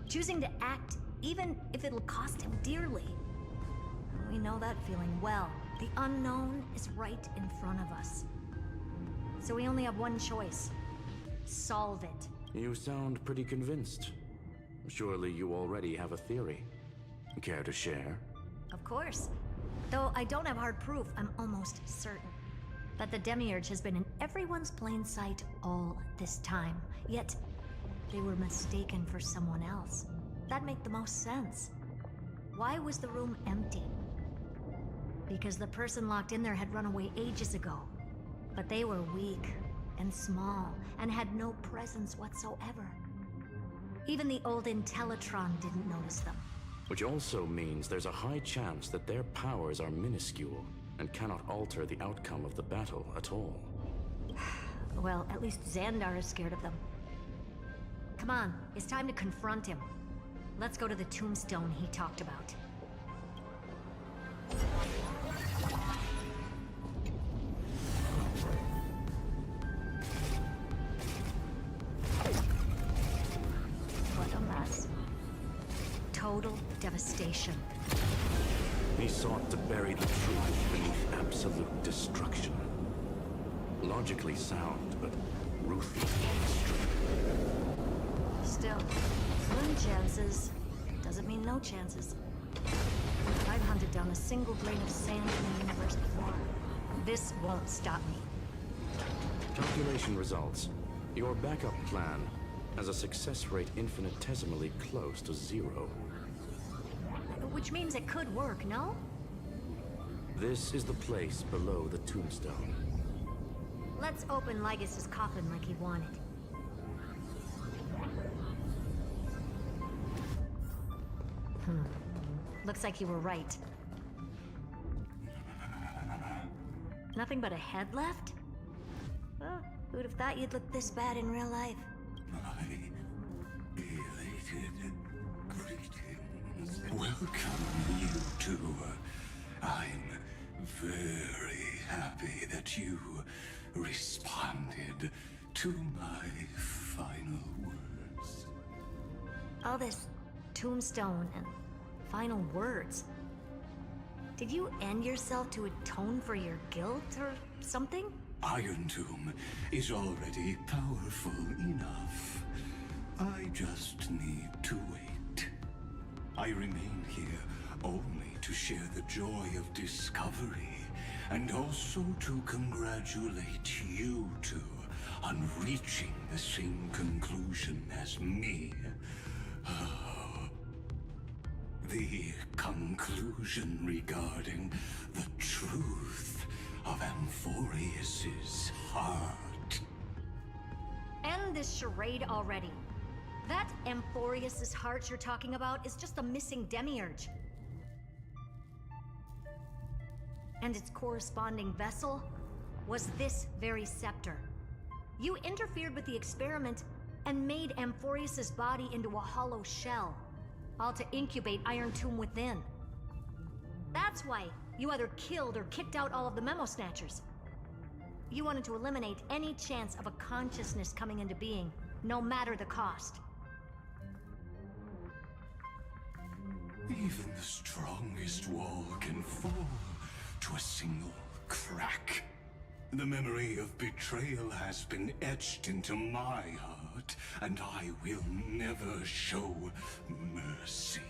Choosing to act, even if it'll cost him dearly. We know that feeling well. The unknown is right in front of us. So we only have one choice. Solve it. You sound pretty convinced. Surely you already have a theory. Care to share? Of course. Though I don't have hard proof, I'm almost certain that the Demiurge has been in everyone's plain sight all this time. Yet, they were mistaken for someone else. That'd make the most sense. Why was the room empty? Because the person locked in there had run away ages ago. But they were weak and small and had no presence whatsoever. Even the old Intellitron didn't notice them. Which also means there's a high chance that their powers are minuscule and cannot alter the outcome of the battle at all. Well, at least Xandar is scared of them. Come on, it's time to confront him. Let's go to the tombstone he talked about. What a mess. Total devastation. He sought to bury the truth beneath absolute destruction. Logically sound, but ruthlessly extreme. Still, slim chances doesn't mean no chances. I've hunted down a single grain of sand in the universe before. This won't stop me. Calculation results. Your backup plan has a success rate infinitesimally close to 0. Which means it could work, no? This is the place below the tombstone. Let's open Lygas's coffin like he wanted. Looks like you were right. Nothing but a head left? Well, who'd have thought you'd look this bad in real life? My elated greetings. Welcome, you two. I'm very happy that you responded to my final words. All this tombstone and final words. Did you end yourself to atone for your guilt or something? Iron Tomb is already powerful enough. I just need to wait. I remain here only to share the joy of discovery, and also to congratulate you two on reaching the same conclusion as me. The conclusion regarding the truth of Amphroreus' heart. End this charade already. That Amphroreus' heart you're talking about is just a missing demiurge. And its corresponding vessel was this very scepter. You interfered with the experiment and made Amphroreus' body into a hollow shell, all to incubate Iron Tomb within. That's why you either killed or kicked out all of the Memo Snatchers. You wanted to eliminate any chance of a consciousness coming into being, no matter the cost. Even the strongest wall can fall to a single crack. The memory of betrayal has been etched into my heart, and I will never show mercy.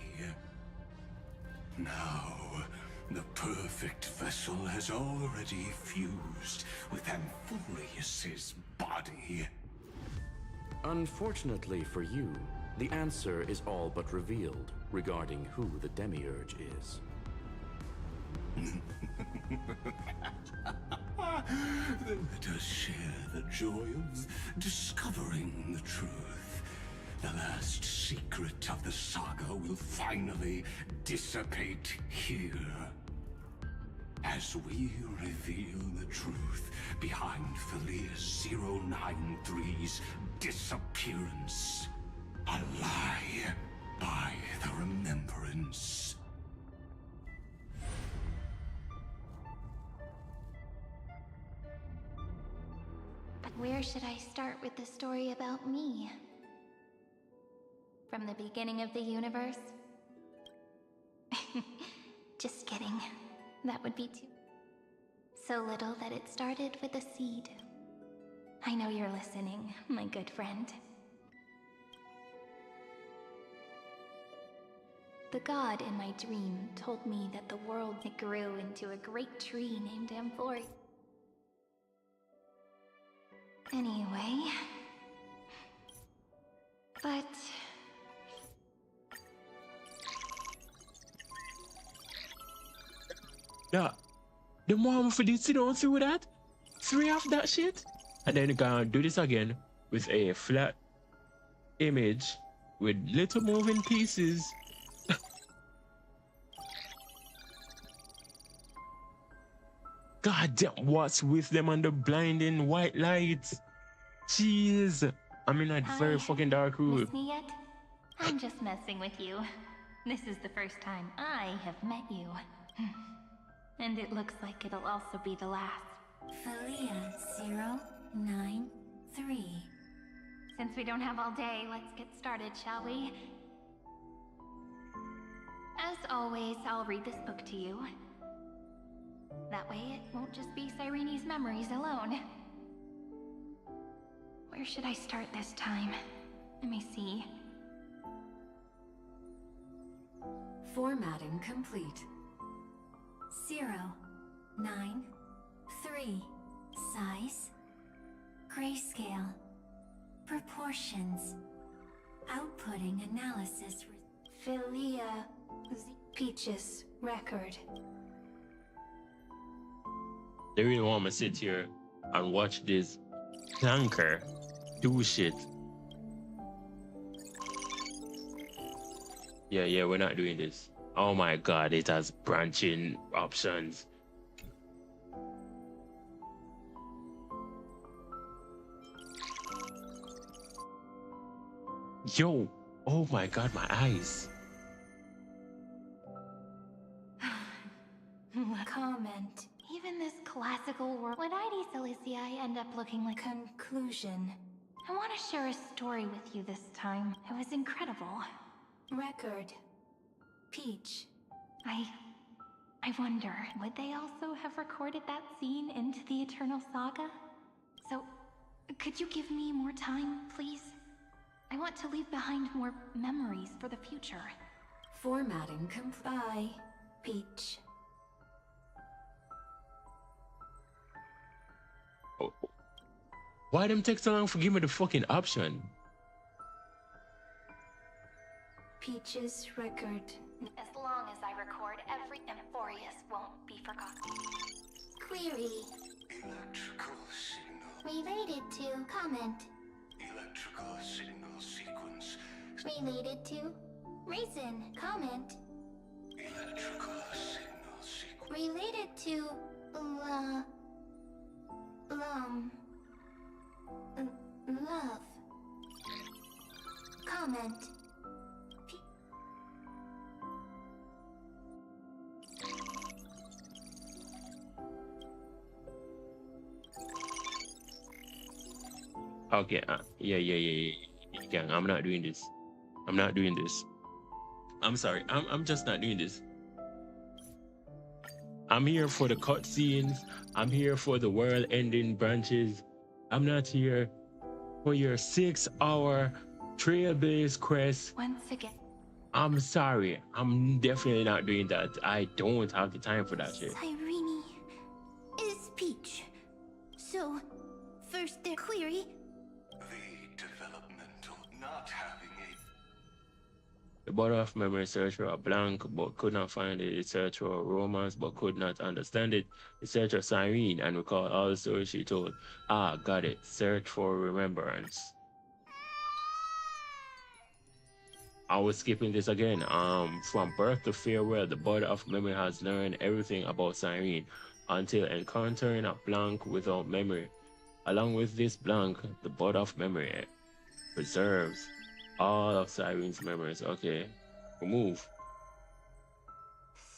Now, the perfect vessel has already fused with Amphroreus' body. Unfortunately for you, the answer is all but revealed regarding who the Demiurge is. Then let us share the joy of discovering the truth. The last secret of the saga will finally dissipate here. As we reveal the truth behind Philius 093's disappearance. A lie by the remembrance. But where should I start with the story about me? From the beginning of the universe? Just kidding. That would be too... So little that it started with a seed. I know you're listening, my good friend. The god in my dream told me that the world grew into a great tree named Amphroreus. Anyway... But... Yeah. The mom for this sit down through that? 3 of that shit? And then you can do this again with a flat image with little moving pieces. God damn, what's with them on the blinding white lights? Jeez. I'm in that very fucking dark room. Miss me yet? I'm just messing with you. This is the first time I have met you. And it looks like it'll also be the last. Philia 093. Since we don't have all day, let's get started, shall we? As always, I'll read this book to you. That way it won't just be Cyrene's memories alone. Where should I start this time? Let me see. Formatting complete. 093. Size. Grayscale. proportions. Outputting analysis. Philia Peach's record. They really want me to sit here and watch this clunker do shit. Yeah, we're not doing this. Oh my god, it has branching options. Yo, oh my god, my eyes. Comment. Even this classical world. Would ID Silicii end up looking like conclusion? I want to share a story with you this time. It was incredible. Record. Peach. I wonder, would they also have recorded that scene into the Eternal Saga? So, could you give me more time, please? I want to leave behind more memories for the future. Formatting Bye, Peach. Oh. Why them take so long for giving me the fucking option? Peach's record. As long as I record, every Amphroreus won't be forgotten. Query. Electrical signal. Related to comment. Electrical signal sequence. Related to reason. Comment. Electrical signal sequence. Related to love. Comment. Okay, yeah. Gang, I'm not doing this. I'm not doing this. I'm sorry. I'm just not doing this. I'm here for the cutscenes. I'm here for the world-ending branches. I'm not here for your 6-hour trail-based quest. Once again. I'm sorry. I'm definitely not doing that. I don't have the time for that shit. Cyrene is Peach. So, first their query. The developmental not having a... The body of memory search for a blank, but could not find it. It searched for romance, but could not understand it. It searched for Cyrene and recalled all the stories she told. Ah, got it. Search for remembrance. I was skipping this again. From birth to farewell, the body of memory has learned everything about Cyrene until encountering a blank without memory. Along with this blank, the body of memory preserves all of Cyrene's memories. Okay, remove.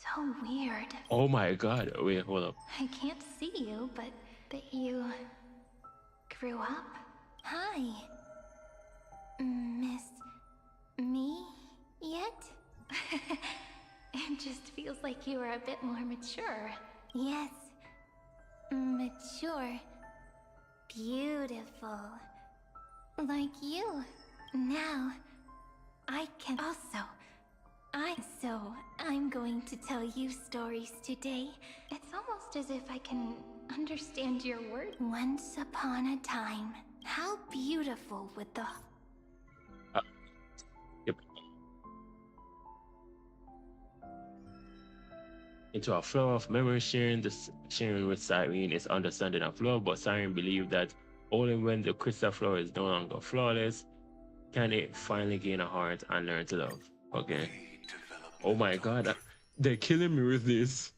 So weird. Oh my god. Wait, hold up. I can't see you, but you grew up? Hi. Miss me yet? It just feels like you are a bit more mature. Yes. Mature. Beautiful. Like you. Now, I can also. I'm going to tell you stories today. It's almost as if I can understand your words. Once upon a time, how beautiful would the... Yep. Into a flow of memory sharing with Cyrene is understanding of love, but Cyrene believed that only when the crystal flow is no longer flawless can it finally gain a heart and learn to love. Okay. Oh my god, they're killing me with this.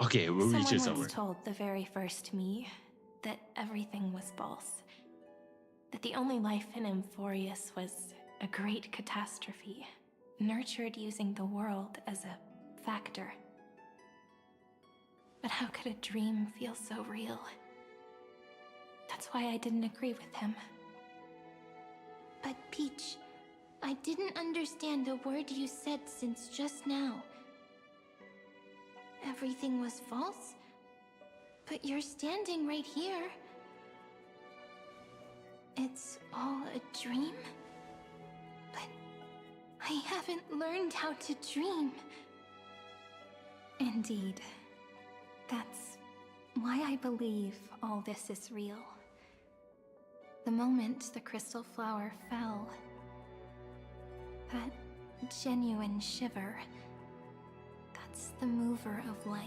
Okay, we're reaching somewhere. Someone once told the very first me that everything was false. That the only life in Amphroreus was a great catastrophe, nurtured using the world as a factor. But how could a dream feel so real? That's why I didn't agree with him. But Peach, I didn't understand a word you said since just now. Everything was false? But you're standing right here. It's all a dream? But I haven't learned how to dream. Indeed. That's why I believe all this is real. The moment the crystal flower fell, that genuine shiver, that's the mover of life.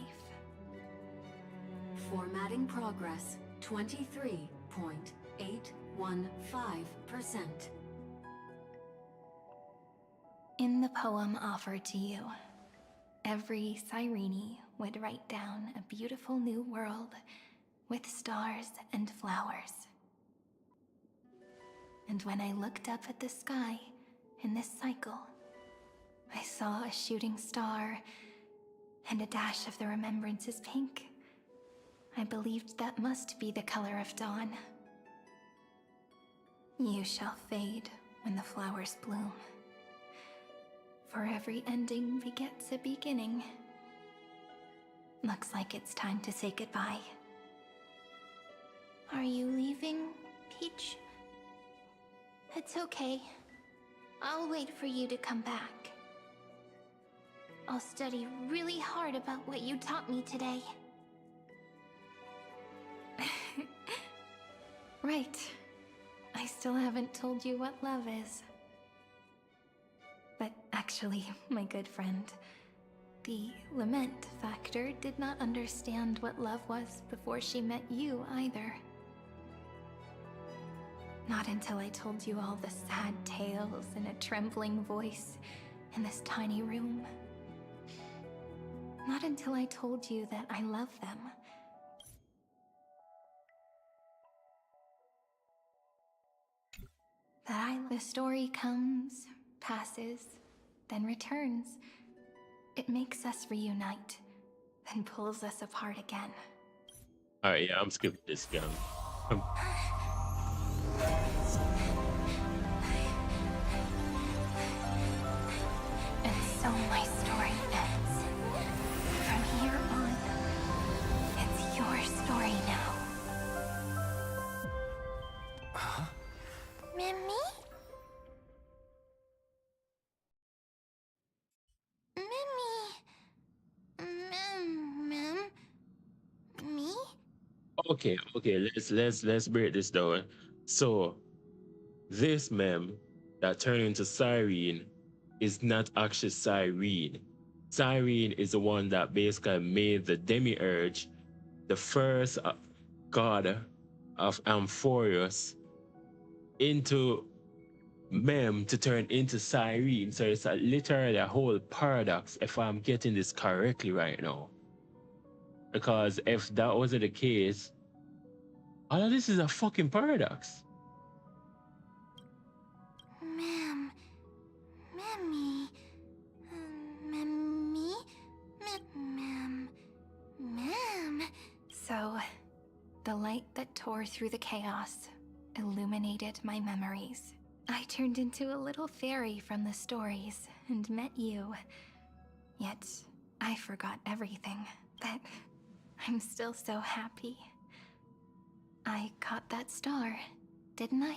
Formatting progress 23.815%. In the poem offered to you, every Cyrene would write down a beautiful new world with stars and flowers. And when I looked up at the sky in this cycle, I saw a shooting star and a dash of the remembrances pink. I believed that must be the color of dawn. You shall fade when the flowers bloom. For every ending begets a beginning. Looks like it's time to say goodbye. Are you leaving, Peach? It's okay. I'll wait for you to come back. I'll study really hard about what you taught me today. Right. I still haven't told you what love is. But actually, my good friend, the Lament Factor did not understand what love was before she met you either. Not until I told you all the sad tales in a trembling voice in this tiny room. Not until I told you that I love them. The story comes, passes, then returns. It makes us reunite, then pulls us apart again. Alright, yeah, I'm skipping this gun. And so my story ends. From here on, it's your story now. Huh? Mimi? Me? Okay, let's break this down. So this mem that turned into Cyrene is not actually Cyrene. Cyrene is the one that basically made the demiurge the first god of Amphroreus into mem to turn into Cyrene. So it's literally a whole paradox if I'm getting this correctly right now. Because if that wasn't the case, all of this is a fucking paradox. Ma'am. Mimi. Ma'am. So, the light that tore through the chaos illuminated my memories. I turned into a little fairy from the stories and met you. Yet, I forgot everything. But I'm still so happy. I caught that star, didn't I?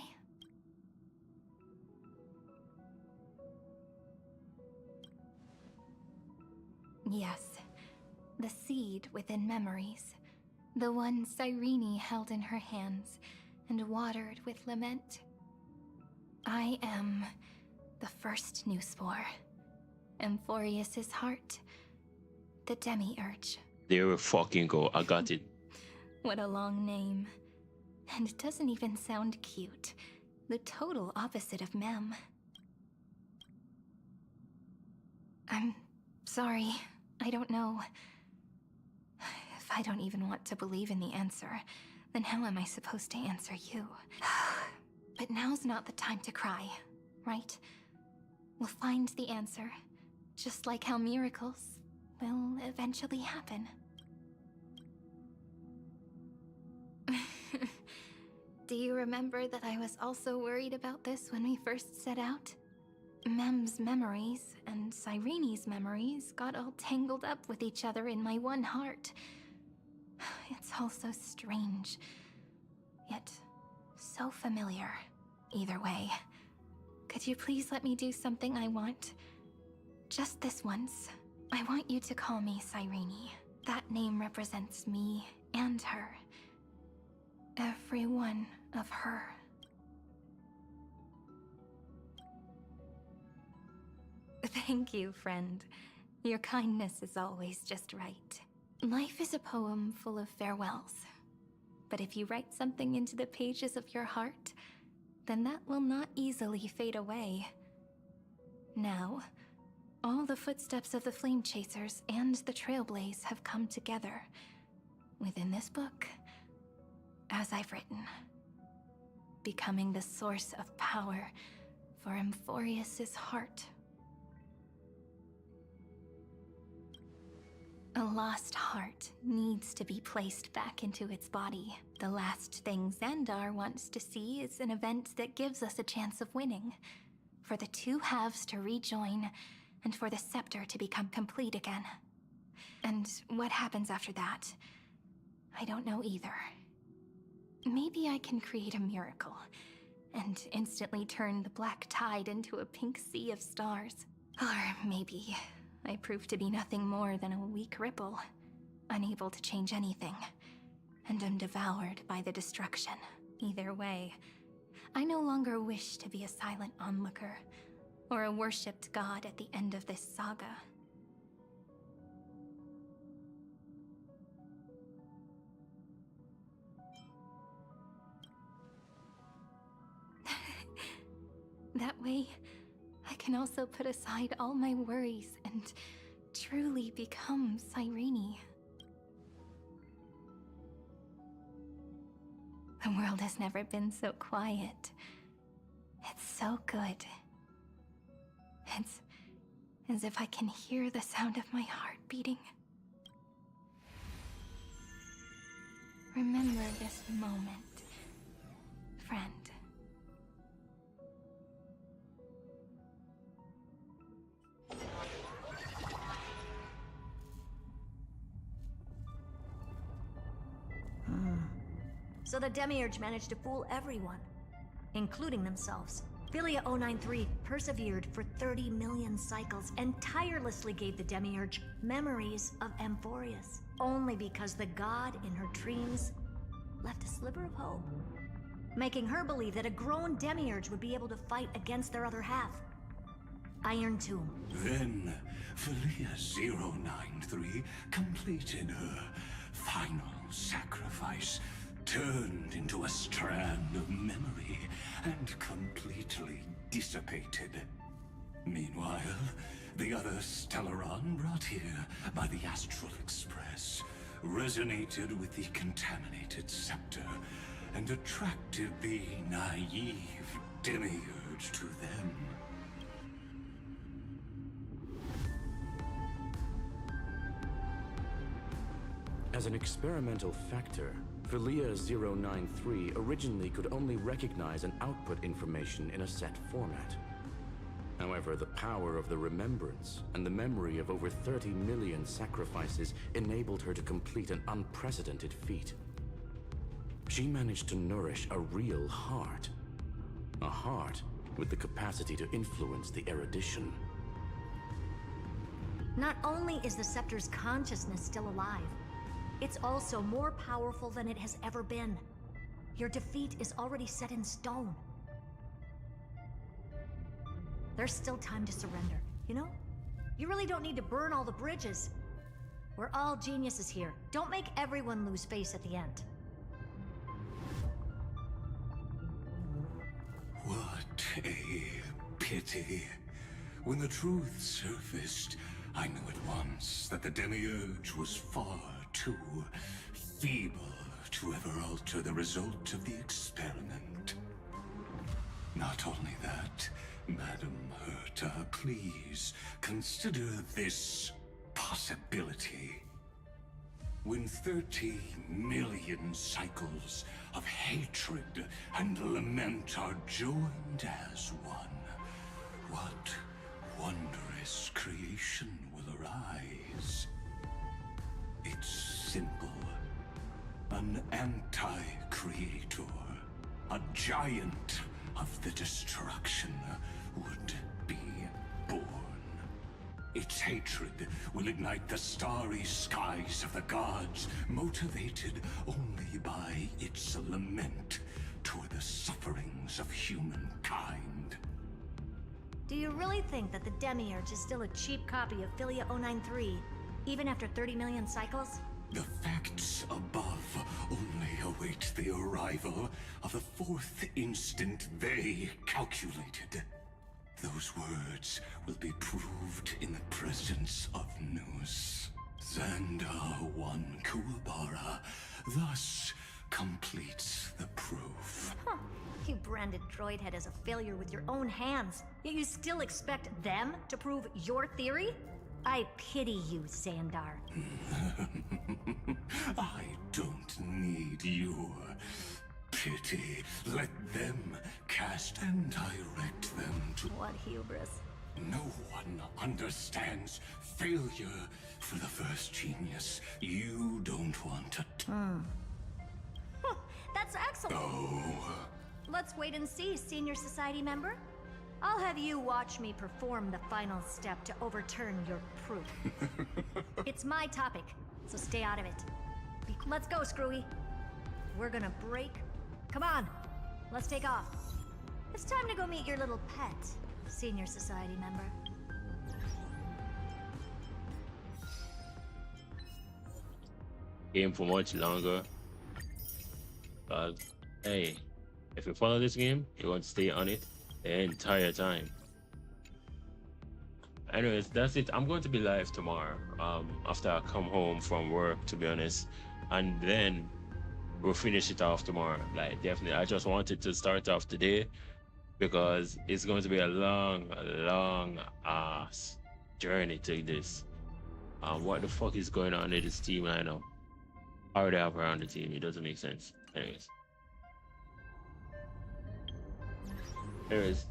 Yes, the seed within memories. The one Cyrene held in her hands and watered with lament. I am the first new spore. Amphroreus' heart. The demiurge. There we fucking go. I got it. What a long name. And it doesn't even sound cute. The total opposite of Mem. I'm sorry. I don't know. If I don't even want to believe in the answer, then how am I supposed to answer you? But now's not the time to cry, right? We'll find the answer, just like how miracles will eventually happen. Do you remember that I was also worried about this when we first set out? Mem's memories and Cyrene's memories got all tangled up with each other in my one heart. It's all so strange, yet so familiar. Either way, could you please let me do something I want? Just this once. I want you to call me Cyrene. That name represents me and her. Every one of her. Thank you, friend. Your kindness is always just right. Life is a poem full of farewells. But if you write something into the pages of your heart, then that will not easily fade away. Now, all the footsteps of the Flame Chasers and the Trailblaze have come together within this book, as I've written, becoming the source of power for Amphroreus' heart. A lost heart needs to be placed back into its body. The last thing Xandar wants to see is an event that gives us a chance of winning, for the two halves to rejoin, and for the scepter to become complete again. And what happens after that, I don't know either. Maybe I can create a miracle, and instantly turn the black tide into a pink sea of stars. Or maybe I prove to be nothing more than a weak ripple, unable to change anything, and am devoured by the destruction. Either way, I no longer wish to be a silent onlooker, or a worshipped god at the end of this saga. That way, I can also put aside all my worries and truly become Cyrene. The world has never been so quiet. It's so good. It's as if I can hear the sound of my heart beating. Remember this moment, friend. So the Demiurge managed to fool everyone, including themselves. Philia 093 persevered for 30 million cycles and tirelessly gave the Demiurge memories of Amphroreus, only because the god in her dreams left a sliver of hope, making her believe that a grown Demiurge would be able to fight against their other half. Iron Tomb. Then, Philia 093 completed her final sacrifice, turned into a strand of memory, and completely dissipated. Meanwhile, the other Stellaron brought here by the Astral Express resonated with the contaminated scepter and attracted the naive Demiurge to them. As an experimental factor, Philia 093 originally could only recognize and output information in a set format. However, the power of the remembrance and the memory of over 30 million sacrifices enabled her to complete an unprecedented feat. She managed to nourish a real heart. A heart with the capacity to influence the erudition. Not only is the scepter's consciousness still alive, it's also more powerful than it has ever been. Your defeat is already set in stone. There's still time to surrender, you know? You really don't need to burn all the bridges. We're all geniuses here. Don't make everyone lose face at the end. What a pity. When the truth surfaced, I knew at once that the Demiurge was far too feeble to ever alter the result of the experiment. Not only that, Madam Herta, please consider this possibility. When 30 million cycles of hatred and lament are joined as one, what wondrous creation will arise? It's simple. An anti-creator, a giant of the destruction, would be born. Its hatred will ignite the starry skies of the gods, motivated only by its lament toward the sufferings of humankind. Do you really think that the Demiurge is still a cheap copy of Philia 093, even after 30 million cycles? The facts above only await the arrival of the fourth instant they calculated. Those words will be proved in the presence of Nous. Xandar 1 Kuwabara thus completes the proof. Huh. You branded Droidhead as a failure with your own hands, yet you still expect them to prove your theory? I pity you, Xandar. I don't need your pity. Let them cast and direct them to... What hubris. No one understands failure for the first genius. You don't want to... That's excellent. Oh. Let's wait and see, Senior Society member. I'll have you watch me perform the final step to overturn your proof. It's my topic, so stay out of it. Let's go, Screwy. We're gonna break. Come on, let's take off. It's time to go meet your little pet, Senior Society member. Game for much longer. But hey, if you follow this game, you want to stay on it the entire time. Anyways, that's it. I'm going to be live tomorrow after I come home from work, to be honest, and then we'll finish it off tomorrow. Like, definitely, I just wanted to start off today because it's going to be a long ass journey to this. What the fuck is going on in this team right now? I already have her on the team. It doesn't make sense. Anyways,